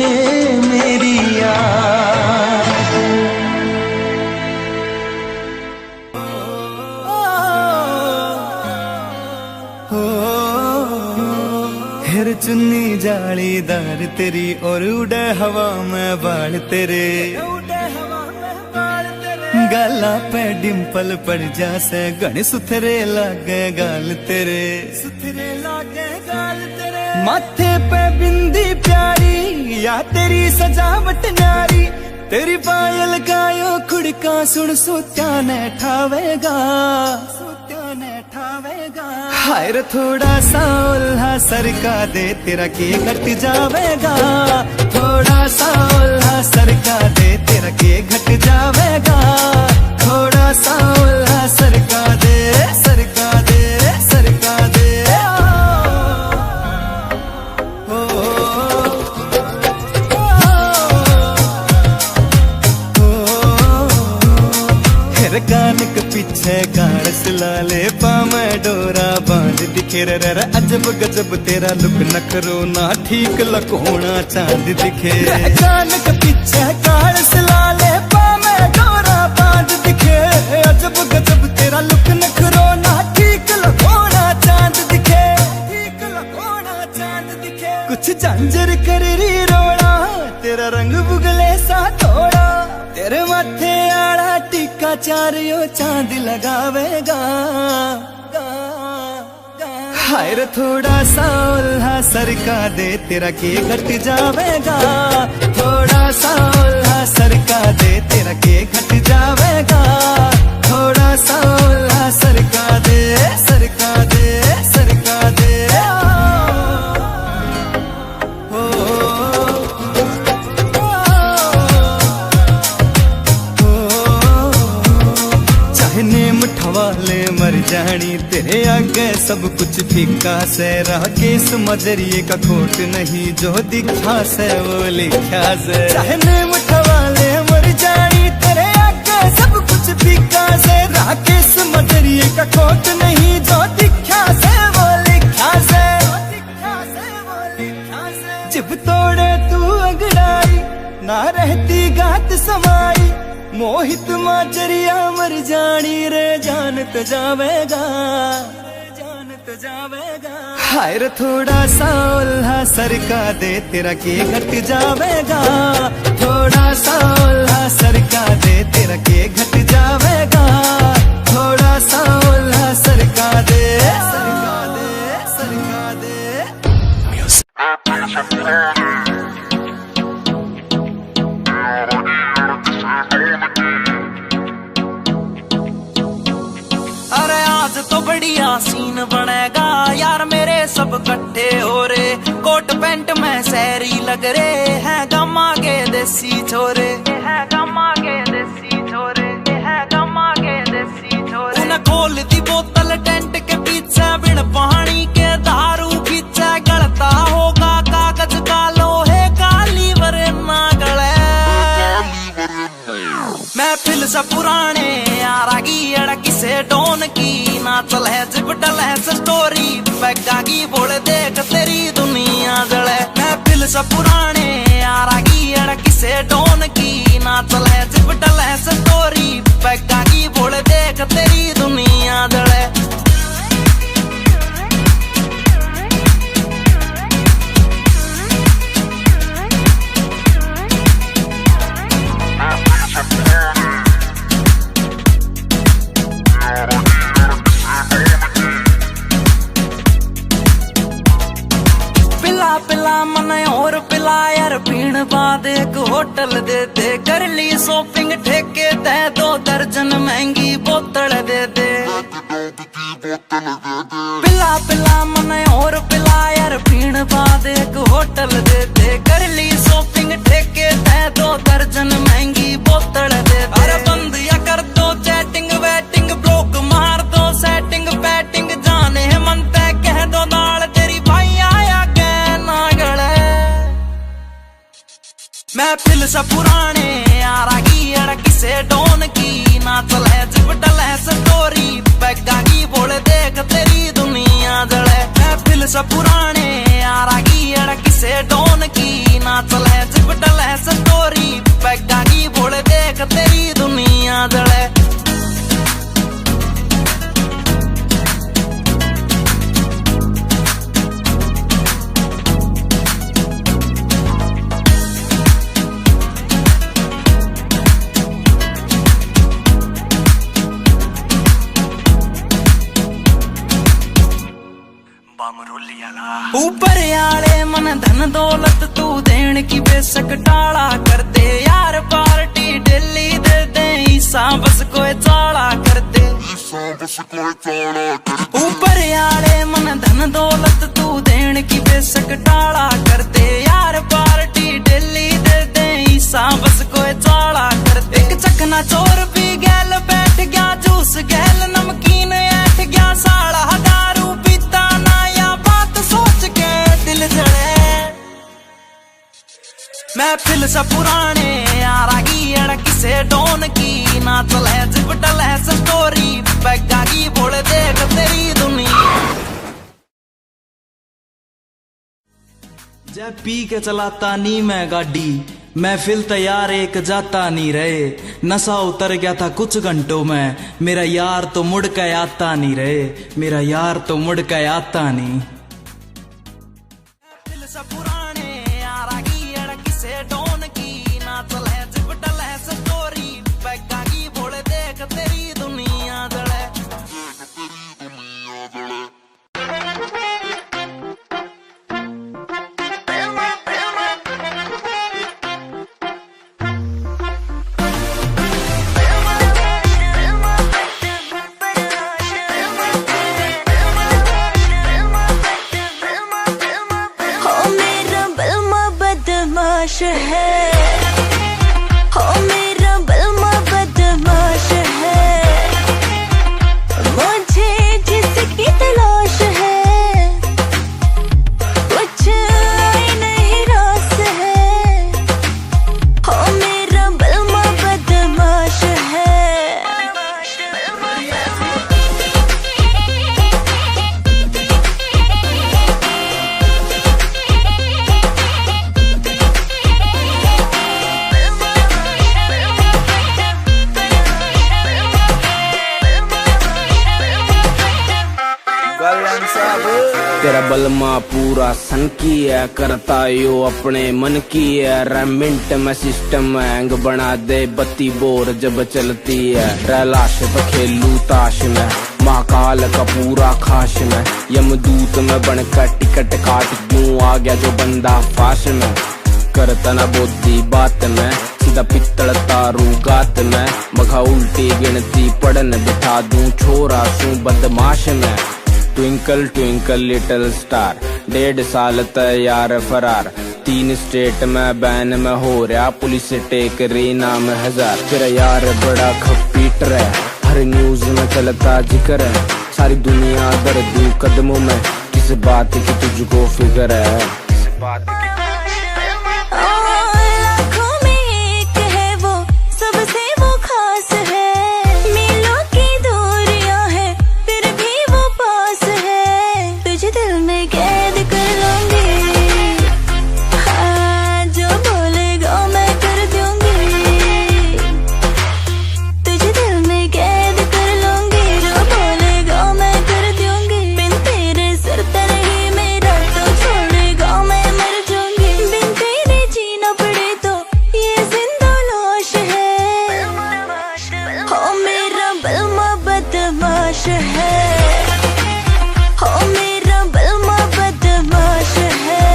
Speaker 1: मेरी याद।
Speaker 3: फिर चुन्नी जालीदार तेरी और उड़े हवा में बाल तेरे, गाला पे डिम्पल पड़ जासे गण सुथरे लागे गाल तेरे, सुथरे लागे गाल तेरे। माथे पे बिंदी प्यारी या तेरी सजावट न्यारी, तेरी पायल गायो खुड़का सुन सोत्या ने ठावेगा, सोत्या ने ठावेगा। हाय रे थोड़ा सा उल्हा सरका दे तेरा के घट जावेगा, थोड़ा सा उल्हा सरका दे तेरा के घट जावेगा, थोड़ा सा उल्हा सरका दे, सरका दे, सरका दे। कान के पीछे गाड़स लाले पामे डोरा बांध दिखे रे, अजब गजब तेरा लुक नखरो ना ठीक लकोना चांद दिखे। कान के पीछे गाड़स लाले पामे डोरा बांध दिखे, अजब गजब तेरा लुक नखरो ना ठीक लकोना चांद दिखे, ठीक लकोना चांद दिखे। कुछ झांझर कर री रोड़ा तेरा रंग बुगले सा थोड़ा, तेरे माथे आड़ा टीका चारियो चांद लगावेगा। हाय रे थोड़ा सा उल्हा सरका दे तेरा के घट जावेगा, थोड़ा सा उल्हा सरका दे तेरा के घट जावेगा, थोड़ा सा उल्हा सरका दे, सरका दे, सरका दे। वाले मर जानी तेरे आगे सब कुछ फीका से, रह के इस मजरिए का खोट नहीं जो दिखा से वो लिखा से। चाहने मुठवाले मर जानी तेरे आगे सब कुछ फीका से, रह के इस मजरिए का खोट नहीं जो दिखा से वो लिखा से, जिब तोड़े तू अगड़ाई ना रहती गात समाई, मोहित माचरिया मर जानी रे जान तो जावेगा, जान तो जावेगा। हाय रे थोड़ा सा उल्हा सरका दे तेरा के घट जावेगा, थोड़ा सा उल्हा सरका दे तेरा के घट जावेगा, थोड़ा सा उल्हा सरका दे, सरका दे, सरका दे।
Speaker 5: अरे आज तो बढ़िया सीन बनेगा यार, मेरे सब इकट्ठे हो रे, कोट पैंट में शहरी लग रे हैं, गमा के देसी छोरे, है गमा के देसी छोरे, है गमा के देसी छोरे। उन्हें खोल दी बोतल टेंट के पीछे, बिन पानी के दारू पीछे, गलता होगा कागज का लोहे का लीवर ना गले। महफिल से पुराने यारा की अड़की से डोन की, ना चल है जिपटल है स्टोरी बैगा की, बोल देख तेरी दुनिया जले। महफिल से पुराने यारा की अड़की से डोन की, ना चल है जिपटल है स्टोरी बैगा की, बोल देख तेरी दुनिया जले। पिला मन और पिला यार पीण बाद एक होटल दे दे, कर ली शॉपिंग ठेके दे, 2 दर्जन महंगी बोतल दे दे। पिला पिला मन और पिला यार पीण बाद एक होटल दे दे, कर ली शॉपिंग ठेके दे, 2 दर्जन महंगी बोतल दे दे। अरे बंद या कर दो चैटिंग वेटिंग, ब्लॉक मार दो सेटिंग पैटिंग, जाने मन तय कह दो दाल तेरी भाई आया महफिल से पुराने यारा की अड़की से डोन की, ना चल है जिपटल है स्टोरी बैगा की, बोल देख तेरी दुनिया जले। महफिल से पुराने यारा की अड़की से डोन की, ना चल है जिपटल है स्टोरी बैगा की, बोल देख तेरी दुनिया जले। ऊपर आले मन धन दौलत तू देन की बेशक टाला कर दे यार पार्टी डेली दे दे ईसा बस कोई चाला कर दे ऊपर आले मन धन दौलत तू देन की बेशक टाला कर दे यार पार्टी डेली दे दे ईसा बस कोई चाला कर दे एक चकना चोर भी गैल बैठ गया जूस गैल नमकीन ऐठ गया साला दारू पीता ना या बात सोच के दिल जले महफिल से पुराने यारा की अड़क से डोन की ना चले जिपटल है स्टोरी बैगा की बोल देख तेरी दुनिया
Speaker 6: जब पी के चलाता नी मैं गाड़ी महफिल तैयार एक जाता नहीं रहे नशा उतर गया था कुछ घंटों में मेरा यार तो मुड़ के आता नहीं रहे मेरा यार तो मुड़ के आता नहीं
Speaker 5: महफिल से पुराने यारा की अड़क से डोन की ना चले जिपटल है स्टोरी बैगा की बोल देख तेरी दुनिया जले
Speaker 2: है हो मेरा बलमा बदमाश है मुझे जिसकी तलाश है कुछ नहीं रास है हो मेरा बलमा बदमाश है
Speaker 7: तेरा बलमा पूरा सन की है करता यो अपने मन की है रेमिंट में सिस्टम हैंग बना दे बत्ती बोर जब चलती है रैलाश पे खेलू ताश में महाकाल का पूरा खाश में यमदूत में बनकर टिकट काट क्यों आ गया जो बंदा फाश में करता ना बोधी बात में सीधा पित्तल तारू गात में मघा उल्टी गिनती पढ़न बिठा दूं छोरा सू बदमाश में ट्विंकल ट्विंकल लिटिल स्टार 1.5 साल तैयार फरार 3 स्टेट में बैन में हो रहा पुलिस टेक रही नाम 1000 तेरा यार बड़ा खपीटर है हर न्यूज में चलता जिक्र है सारी दुनिया दर्द कदमों में किस बात की तुझको फिक्र है किस बात की
Speaker 2: लाखों में एक है वो सबसे वो खास है मीलों की दूरियां है फिर भी वो पास है तुझे दिल में कैद कर लूंगी हाँ जो बोलेगा मैं कर दूंगी तुझे दिल में कैद कर लूंगी जो बोलेगा मैं कर दूंगी बिन तेरे सर तर ही मेरा तो छोड़ेगा मैं मर जाऊंगी बिन तेरे जीना पड़े तो ये जिंदा लाश है हो मेरा बलमा बदमाश है हो मेरा बलमा बदमाश है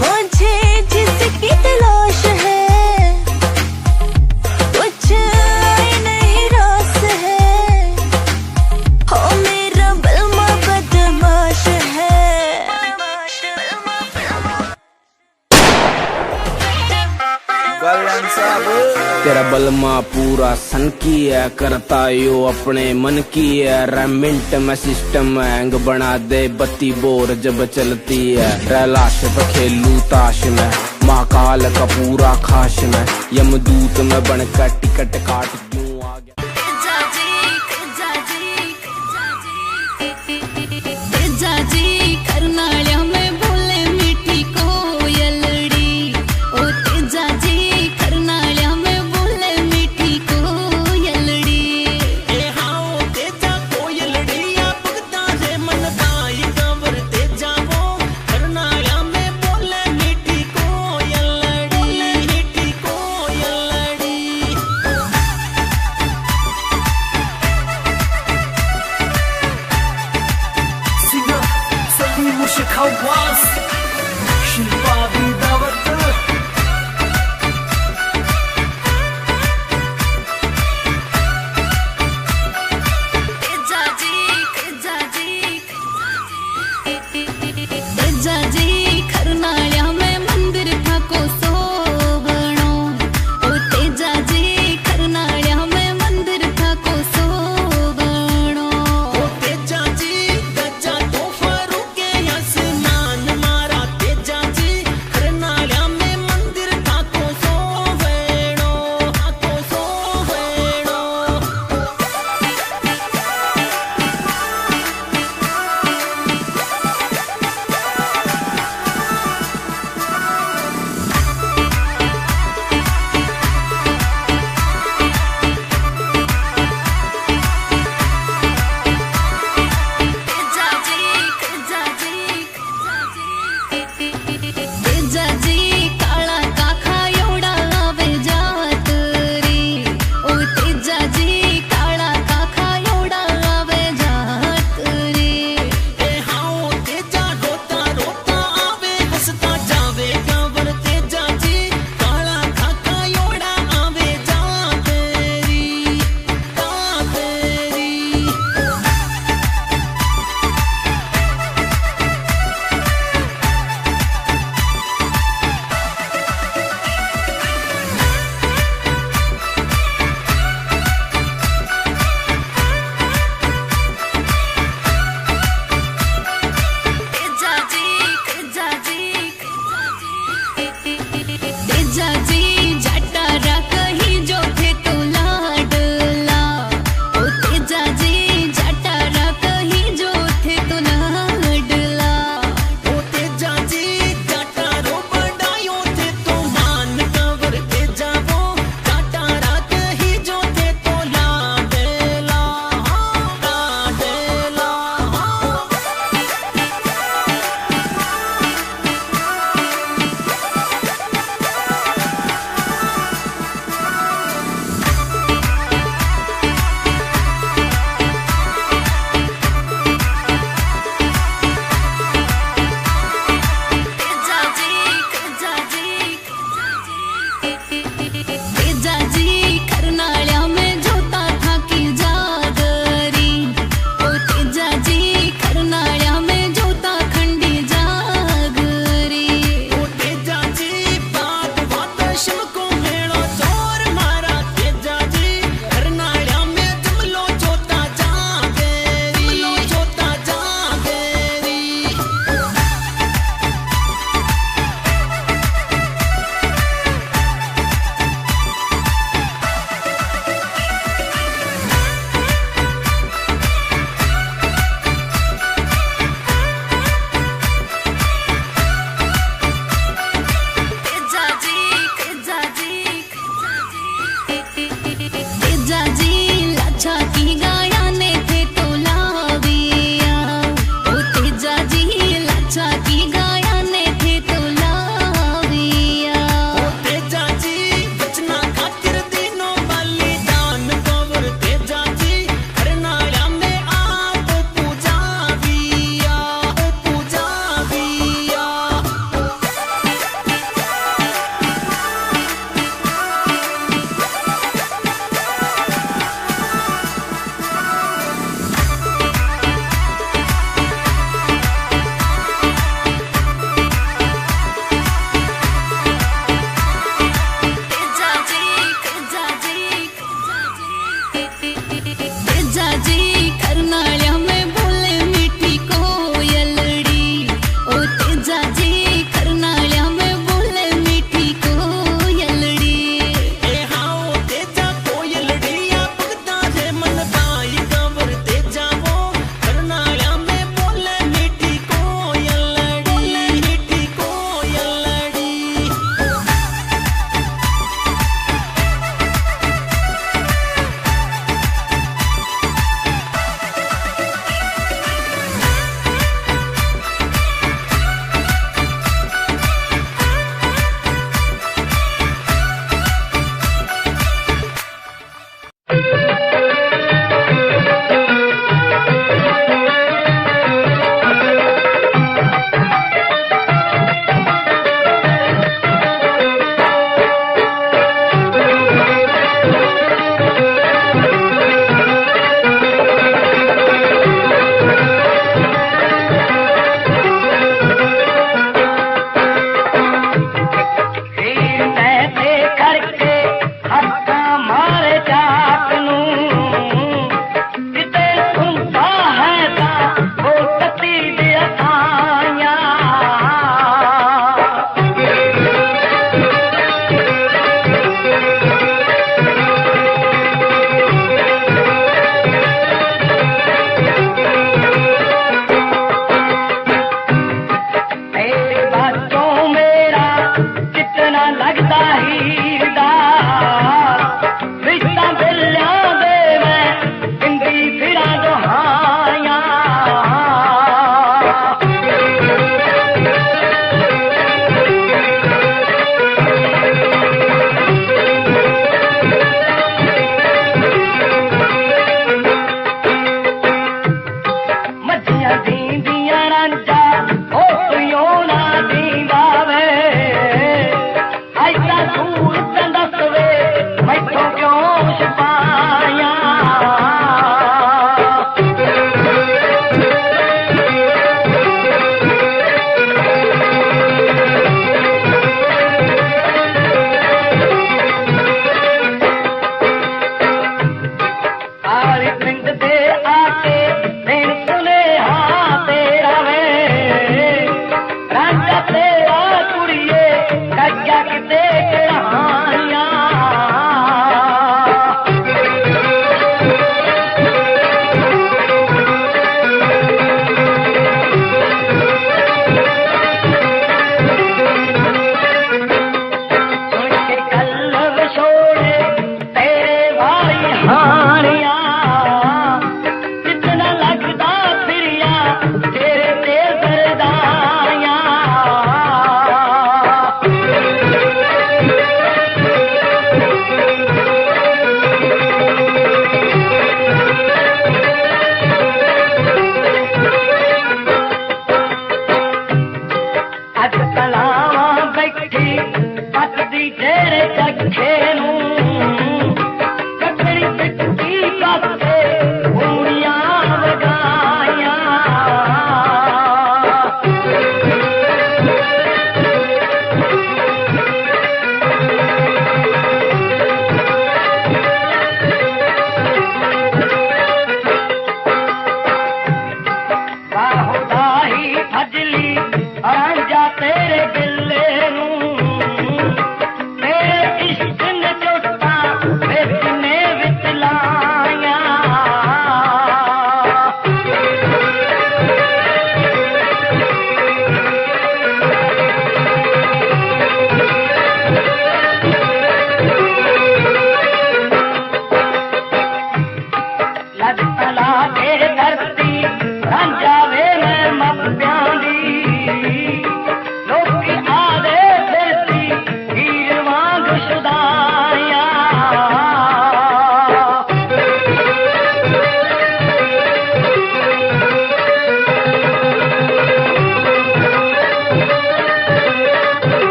Speaker 2: मुझे जिसकी तलाश है कुछ नहीं रास है हो मेरा बलमा बदमाश है
Speaker 7: तेरा बलमा पूरा सन की है करता यो अपने मन की है रेमिंट में सिस्टम हैंग बना दे बत्ती बोर जब चलती है रैलाश पे खेलू ताश में महाकाल का पूरा खाश में यमदूत में बनकर टिकट काट क्यों आ गया
Speaker 2: जाजी करनाळ्या में बोले मीठी कोयलड़ी ओ तेजाजी करनाळ्या में बोले मीठी कोयलड़ी
Speaker 4: ए हाओ तेजा कोयलड़ी या भगता रे मन दाई गंवर तेजा वो करनाळ्या में बोले मीठी कोयलड़ी मीठी कोयलड़ी
Speaker 5: खवास शिल्पा भी दावत
Speaker 2: तेजाजी खरनाळ्या में मंदिर था को सोवणो ओ तेजाजी खरनाळ्या में मंदिर था को सोवणो
Speaker 5: तेजाजी गजा तो फरूके आसमान मार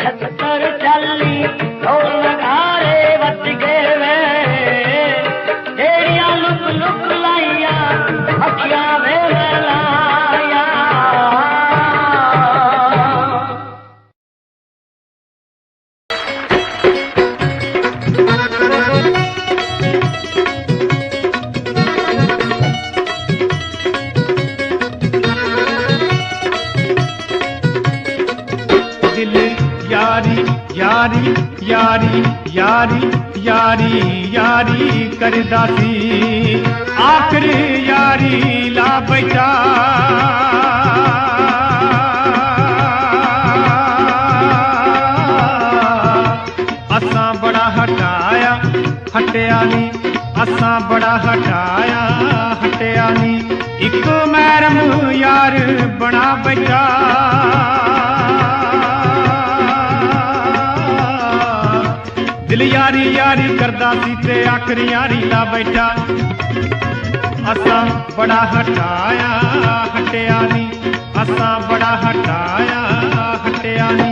Speaker 3: 76 चाली ढोल नगारे बच गए वे तेरिया लुक लुक लाइया अखियां वे लाया दिल यारी यारी यारी यारी यारी यारी करदा सी आखिर यारी ला बैठा असां बड़ा हटाया हटिया नी असां बड़ा हटाया हटिया नी इक मैरम यार बना बैठा दिल यारी यारी करदा सी ते आखिर यारी ला बैठा असां बड़ा हटाया हटिया नी असां बड़ा हटाया हटिया नी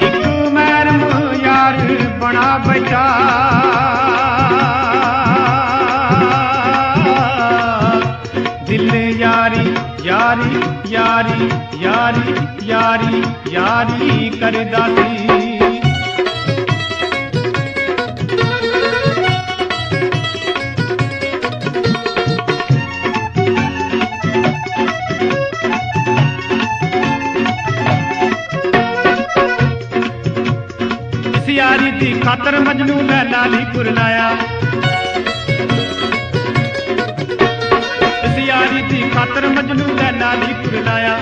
Speaker 3: इक मैरम यार बना बैठा दिल यारी यारी यारी यारी यारी यारी करदा सी यारी दी खातर मजनू लैला ली कुरलाया इस यारी दी खातर मजनू लैला ली कुरलाया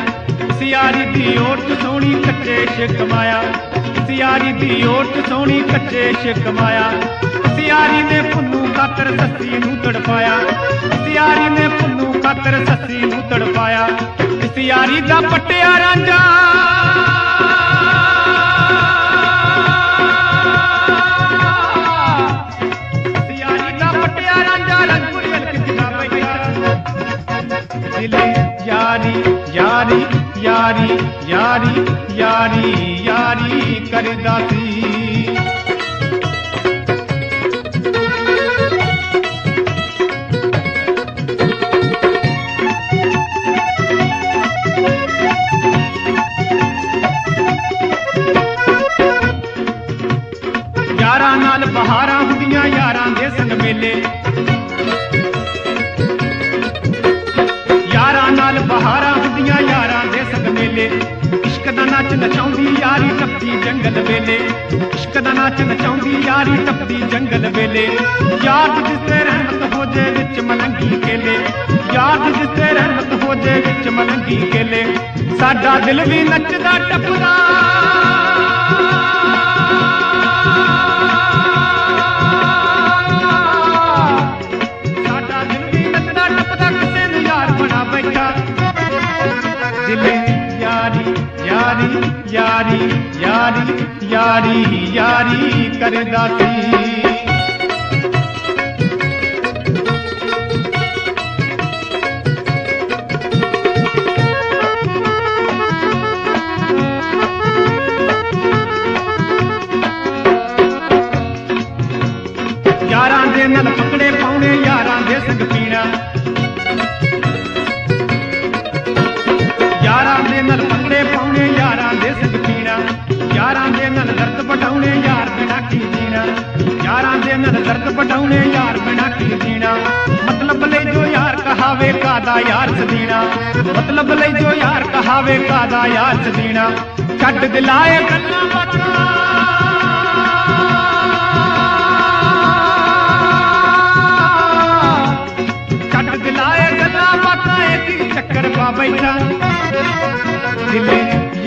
Speaker 3: इस यारी दी औरत सोहनी कच्चे शिक माया इस यारी दी औरत सोहनी कच्चे शिक माया इस यारी ने पुन्नू खातर सस्सी नू तड़पाया इस यारी ने पुन्नू खातर सस्सी नू तड़पाया इस यारी दा पट्टिया रांझा यारी यारी यारी यारी यारी यारी करदा सी यारां नाल बहारां हुंदियां यारां दे संग मेले नाल बहारा हुंदियां यारां दे संग मेले इश्क दा नाच नचाउंदी यारी टपदी जंगल वेले इश्क दा नाच नचाउंदी यारी टपदी जंगल वेले याद जिसते रहमत हो जे विच मलंगी केले याद जिसते रहमत हो जे विच मलंगी केले साडा दिल भी नचदा टपदा यारी यारी यारी यारी करदा सी यारां दे नाल पकड़े पाउणे यारां दे संग पीना यारां दे नाल पकड़े पाउणे यारां दे संग पीना यारां दे नाल दर्द बढ़ाउणे यार बिना की जीना यारां दे नाल दर्द बढ़ाउणे यार बिना की जीना मतलब ले जो यार कहावे कादा यार सदीना मतलब ले जो यार कहावे कादा यार सदीना छड्ड दिलाए गल्लां बातां छड्ड दिलाए गल्लां बातां एक चक्कर पा बैठा दिल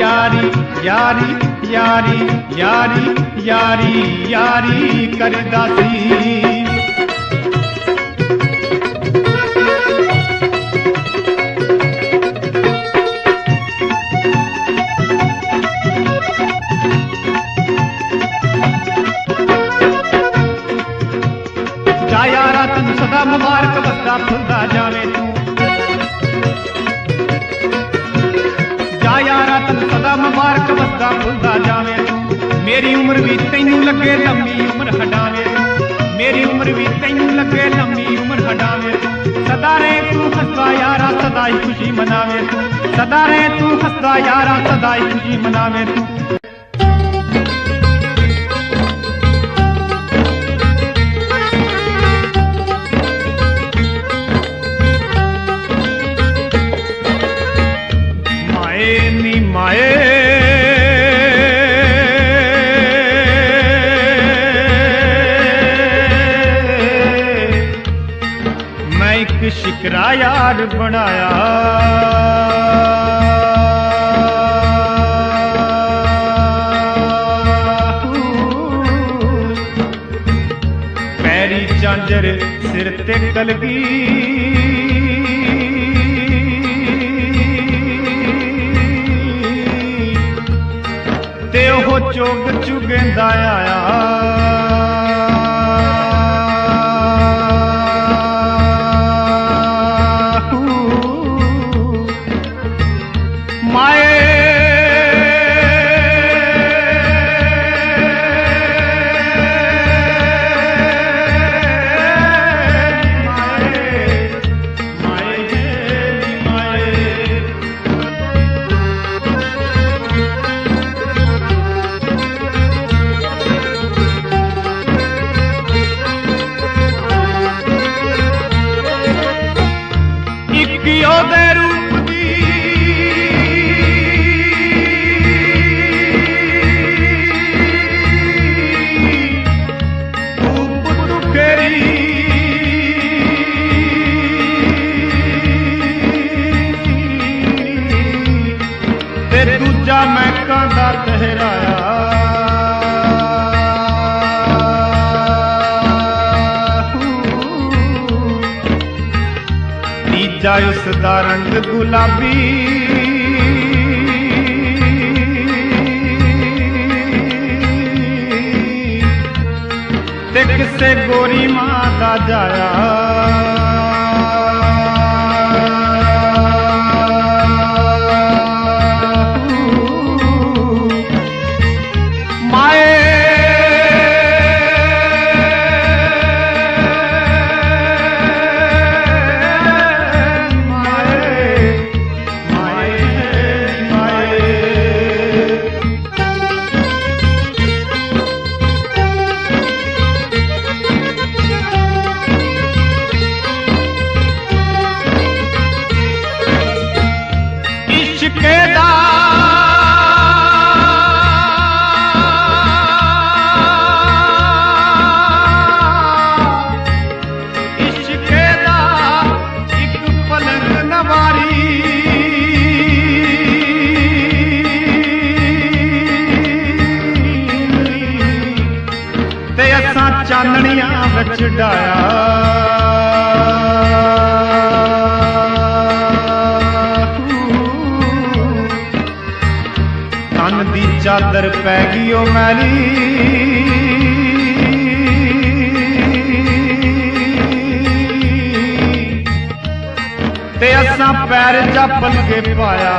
Speaker 3: यारी यारी यारी यारी यारी यारी करदा सी जा यारा तैनूं सदा मुबारक बसदा फुलदा जावे तू जा यारा तैनूं सदा मुबारक बसदा फुलदा जावे तू
Speaker 8: मेरी उम्र भी तैनू लगे लंबी उम्र हटावे मेरी उम्र भी तैनू लगे लंबी उम्र हटावे सदा रहे तू हंसदा यारा सदा ही खुशी मनावे तू सदा रहे तू हंसदा यारा सदा ही खुशी मनावे तू शिकरा यार बनाया पैरी झांझर सिर ते कलगी ते ओह चोग चुगेंदा आया तीजा उसदा रंग गुलाबी ते किसे गोरी मां दा जाया चाननिया बच डाया तन दी चादर पै गई ओ मैली ते असां पैर चपल के पाया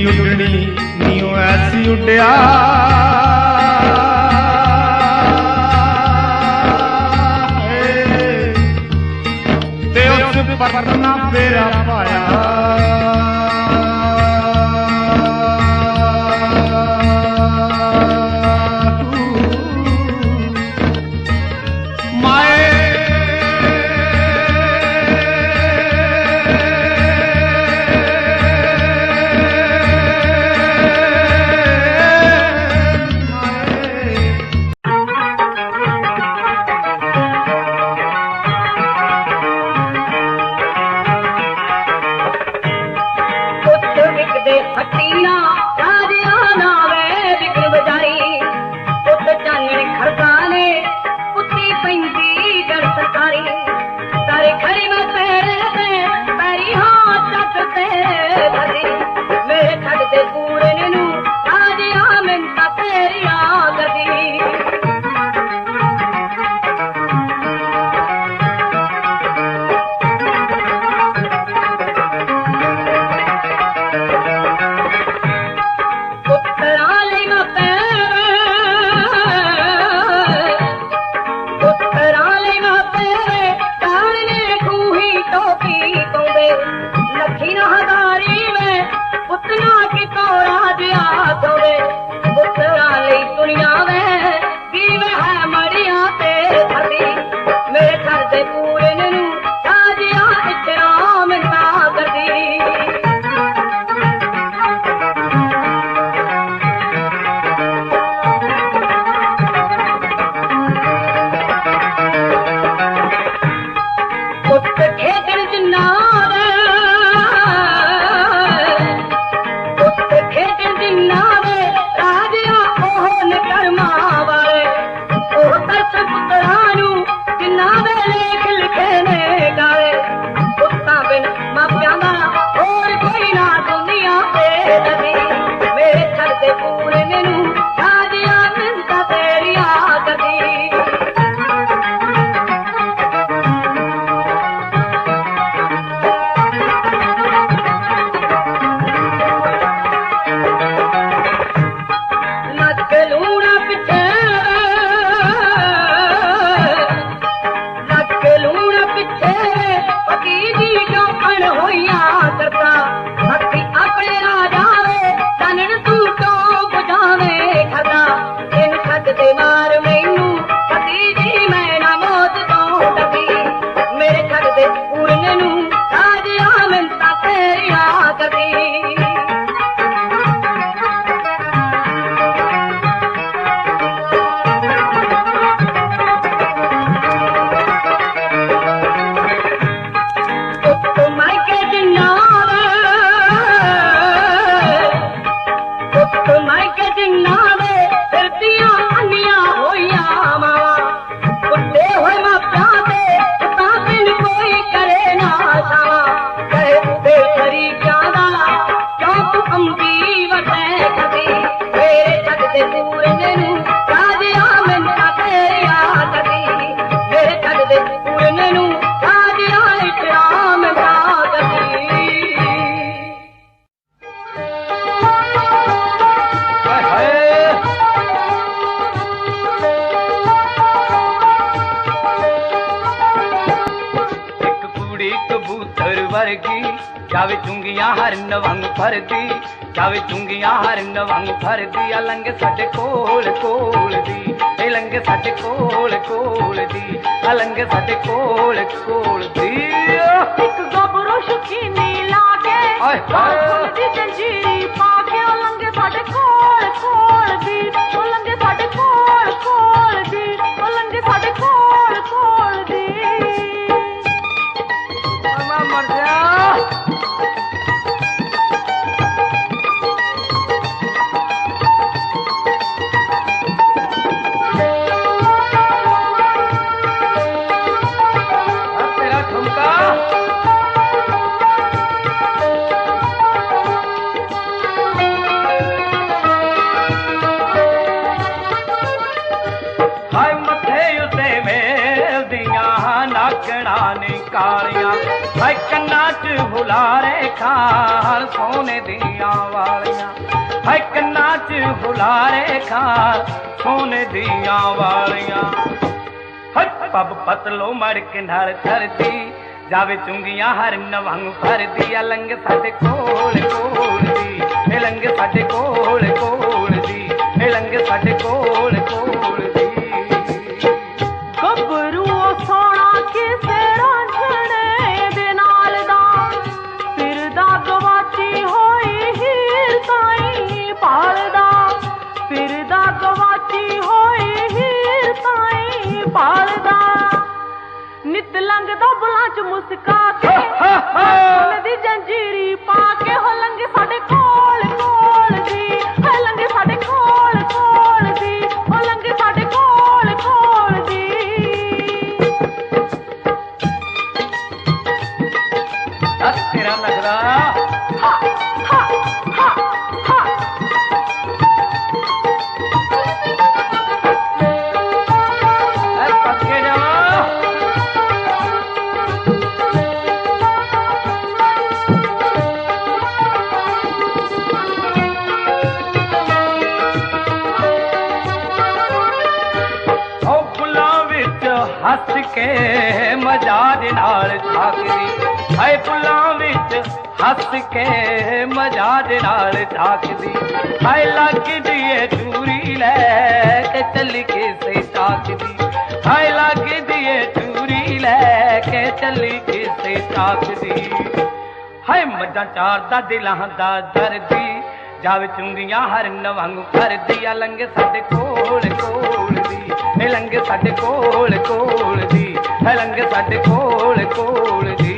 Speaker 8: उड़नी नीओ ऐसी उड़िया
Speaker 3: वर्गी जावे चुंगियां हरन वांग फरदी जावे चुंगियां हरन वांग फरदी अलंग साडे कोल कोल दी ए लंग साडे कोल कोल दी अलंग साडे कोल कोल दी
Speaker 2: एक गबरू शकीनी लागे फूल दी जंजीरी पाके ओ लंगे साडे कोल कोल दी ओ लंगे साडे कोल कोल दी ओ लंगे साडे कोल कोल दी
Speaker 3: मैं मर गया तेरा ठुमका हाय मथे उते मेल दियां नाकड़ा नी कालियां हाय कन्ना च हुलारे खार सोने दियां वालियां हाय कन्ना च हुलारे खार सोने दियां वालियां हाय पब पतलो मड़ के नाल करदी जावे चुंगियां हरन वांग फरदी अलंग साडे कोल कोल दी ए लंग साडे कोल कोल दी ए लंग साडे कोल कोल दी
Speaker 2: गबरू सोना किसे रांझणे दे नाल दा फिरदा गवाची होई हीर ताई पालदा फिरदा गवाची होई हीर ताई पालदा नित लंघदा बुलां च मुस्का के सोने दी जंजीरी पा के हो लंघे साडे कोल कोल दी हो लंघे साडे कोल कोल दी हो लंघे साडे कोल कोल दी
Speaker 3: तेरा नगरा
Speaker 2: हा हा हा हा
Speaker 3: पक्के जा हस के मजाज नाल झाकदी हाय फुल्लां विच हस के मजाज नाल झाकदी हाय लगदी ए चूरी लैके चली किसे ताकदी हाय लगदी ए चूरी लैके चली किसे ताकदी हाय मजा चार दा दिलां दा दर्दी जावे चुंगियां हरन वांग फरदी अलंग साडे कोल कोल दी ए लंग साडे कोल कोल दी ए लंग साडे कोल कोल दी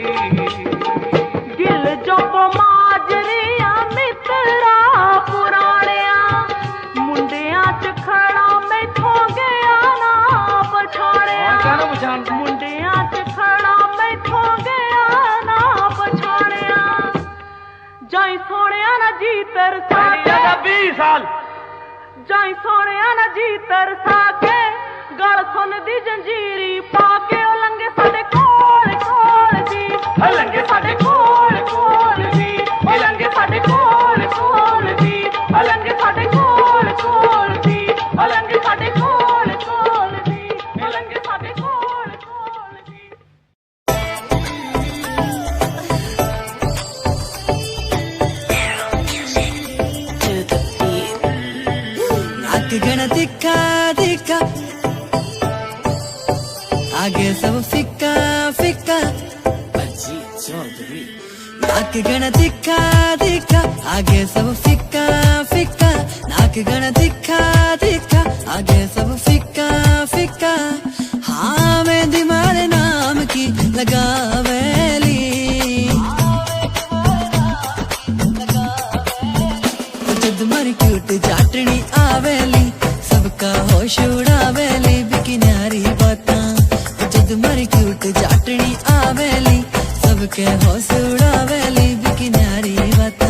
Speaker 2: दिल जब माजरिया मित्रा पुराणिया मुंडिया च खड़ा मैथों गया ना पछाणिया मुंडिया च खड़ा मैथों गया ना पछाणिया जाई सोनिया ना जी तरसा के
Speaker 3: 20 साल
Speaker 2: जाई सोनिया ना जी तरसा के गल सुन दी जंजीरी पाके ओ लंगे साडे कोल कोल दी ओ लंगे साडे कोल कोल दी ओ लंगे साडे कोल कोल दी ओ लंगे साडे कोल कोल दी ओ लंगे साडे कोल कोल दी ओ लंगे साडे कोल कोल दी
Speaker 9: नाक गण दिखा दिखा आगे सब फिक्का फिक्का नाक गण दिखा दिखा आगे सब फिक्का फिक्का नाक गण दिखा दिखा आगे सब फिक्का फिक्का हाँ मैं दिमारे नाम की लगावेली जद मर क्यूट जाटनी आवेली सबका होश उड़ावेली बिकी न्यारी बातां जद मर क्यूट जाटनी आवेली सबके होश उड़ावेली बिकी न्यारी बातां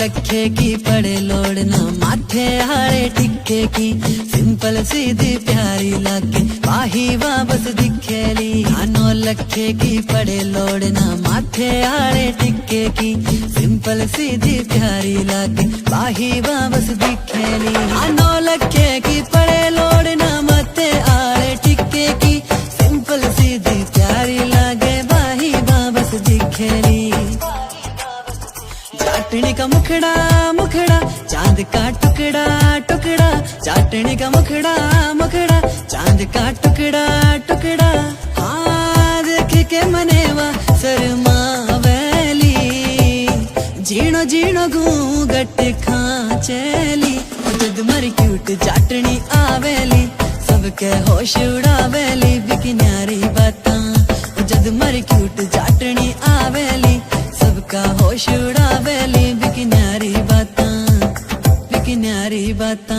Speaker 9: लखे की पड़े लोड़ ना माथे हारे टिक्के की सिंपल सीधी प्यारी लागे वाही वापस दिखेली 9 लखे की पड़े लोड़ ना माथे हारे टिक्के की सिंपल सीधी प्यारी लागे वाही वापस दिखेली 9 लखे की पड़े लोड़ ना माथे हारे टिक्के की सिंपल सीधी प्यारी लागे वाही वापस दिखेली चाटनी का मुखड़ा मुखड़ा चांद का टुकड़ा टुकड़ा चाटनी का मुखड़ा मुखड़ा चांद का टुकड़ा टुकड़ा हाँ देख के मनेवा शर्मा वैली जीणो जीणो घूंघट खांचेली जद मर क्यूट चाटनी आवेली सबके होश उड़ावेली बिकन्यारी बातां जद मर क्यूट चाटनी आवेली सबका होश उड़ावेली बिकन्यारी बातां बिकन्यारी बातां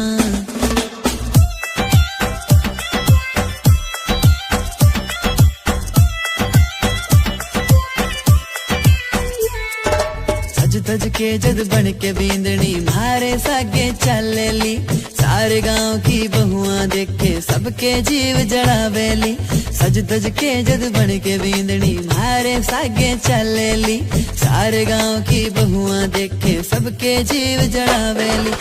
Speaker 9: सज धज के जद बन के बींदनी मारे सागे चलेली सारे गांव की बहुआं देखे सबके जीव जड़ावेली सज धज के जद बन के बींदनी मारे सागे चलेली सारे गांव की बहुआं देखे सबके जीव जड़ावेली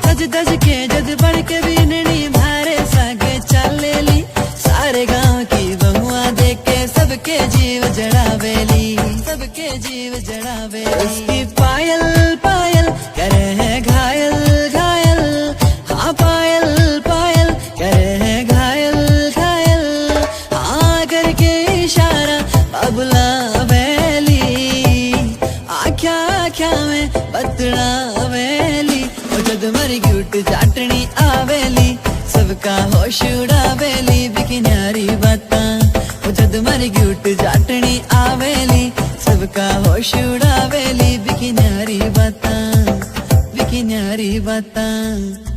Speaker 9: सज धज के जद बन के बींदनी मारे सागे चलेली सारे गांव की बहुआं देखे सबके जीव जड़ावेली सबके जीव जड़ावेली उसकी पायल पायल करे है घायल घायल हाँ पायल पायल करे है घायल घायल हाँ करके इशारा बाबुला वैली आख्या आख्या में बतड़ा वैली जद मरी क्यूट चाटनी आवेली सबका होश उड़ावेली बिकन्यारी बातां जद मरी क्यूट चाटनी आवेली सबका होश उड़ावेली बिकन्यारी बातां बिकन्यारी बातां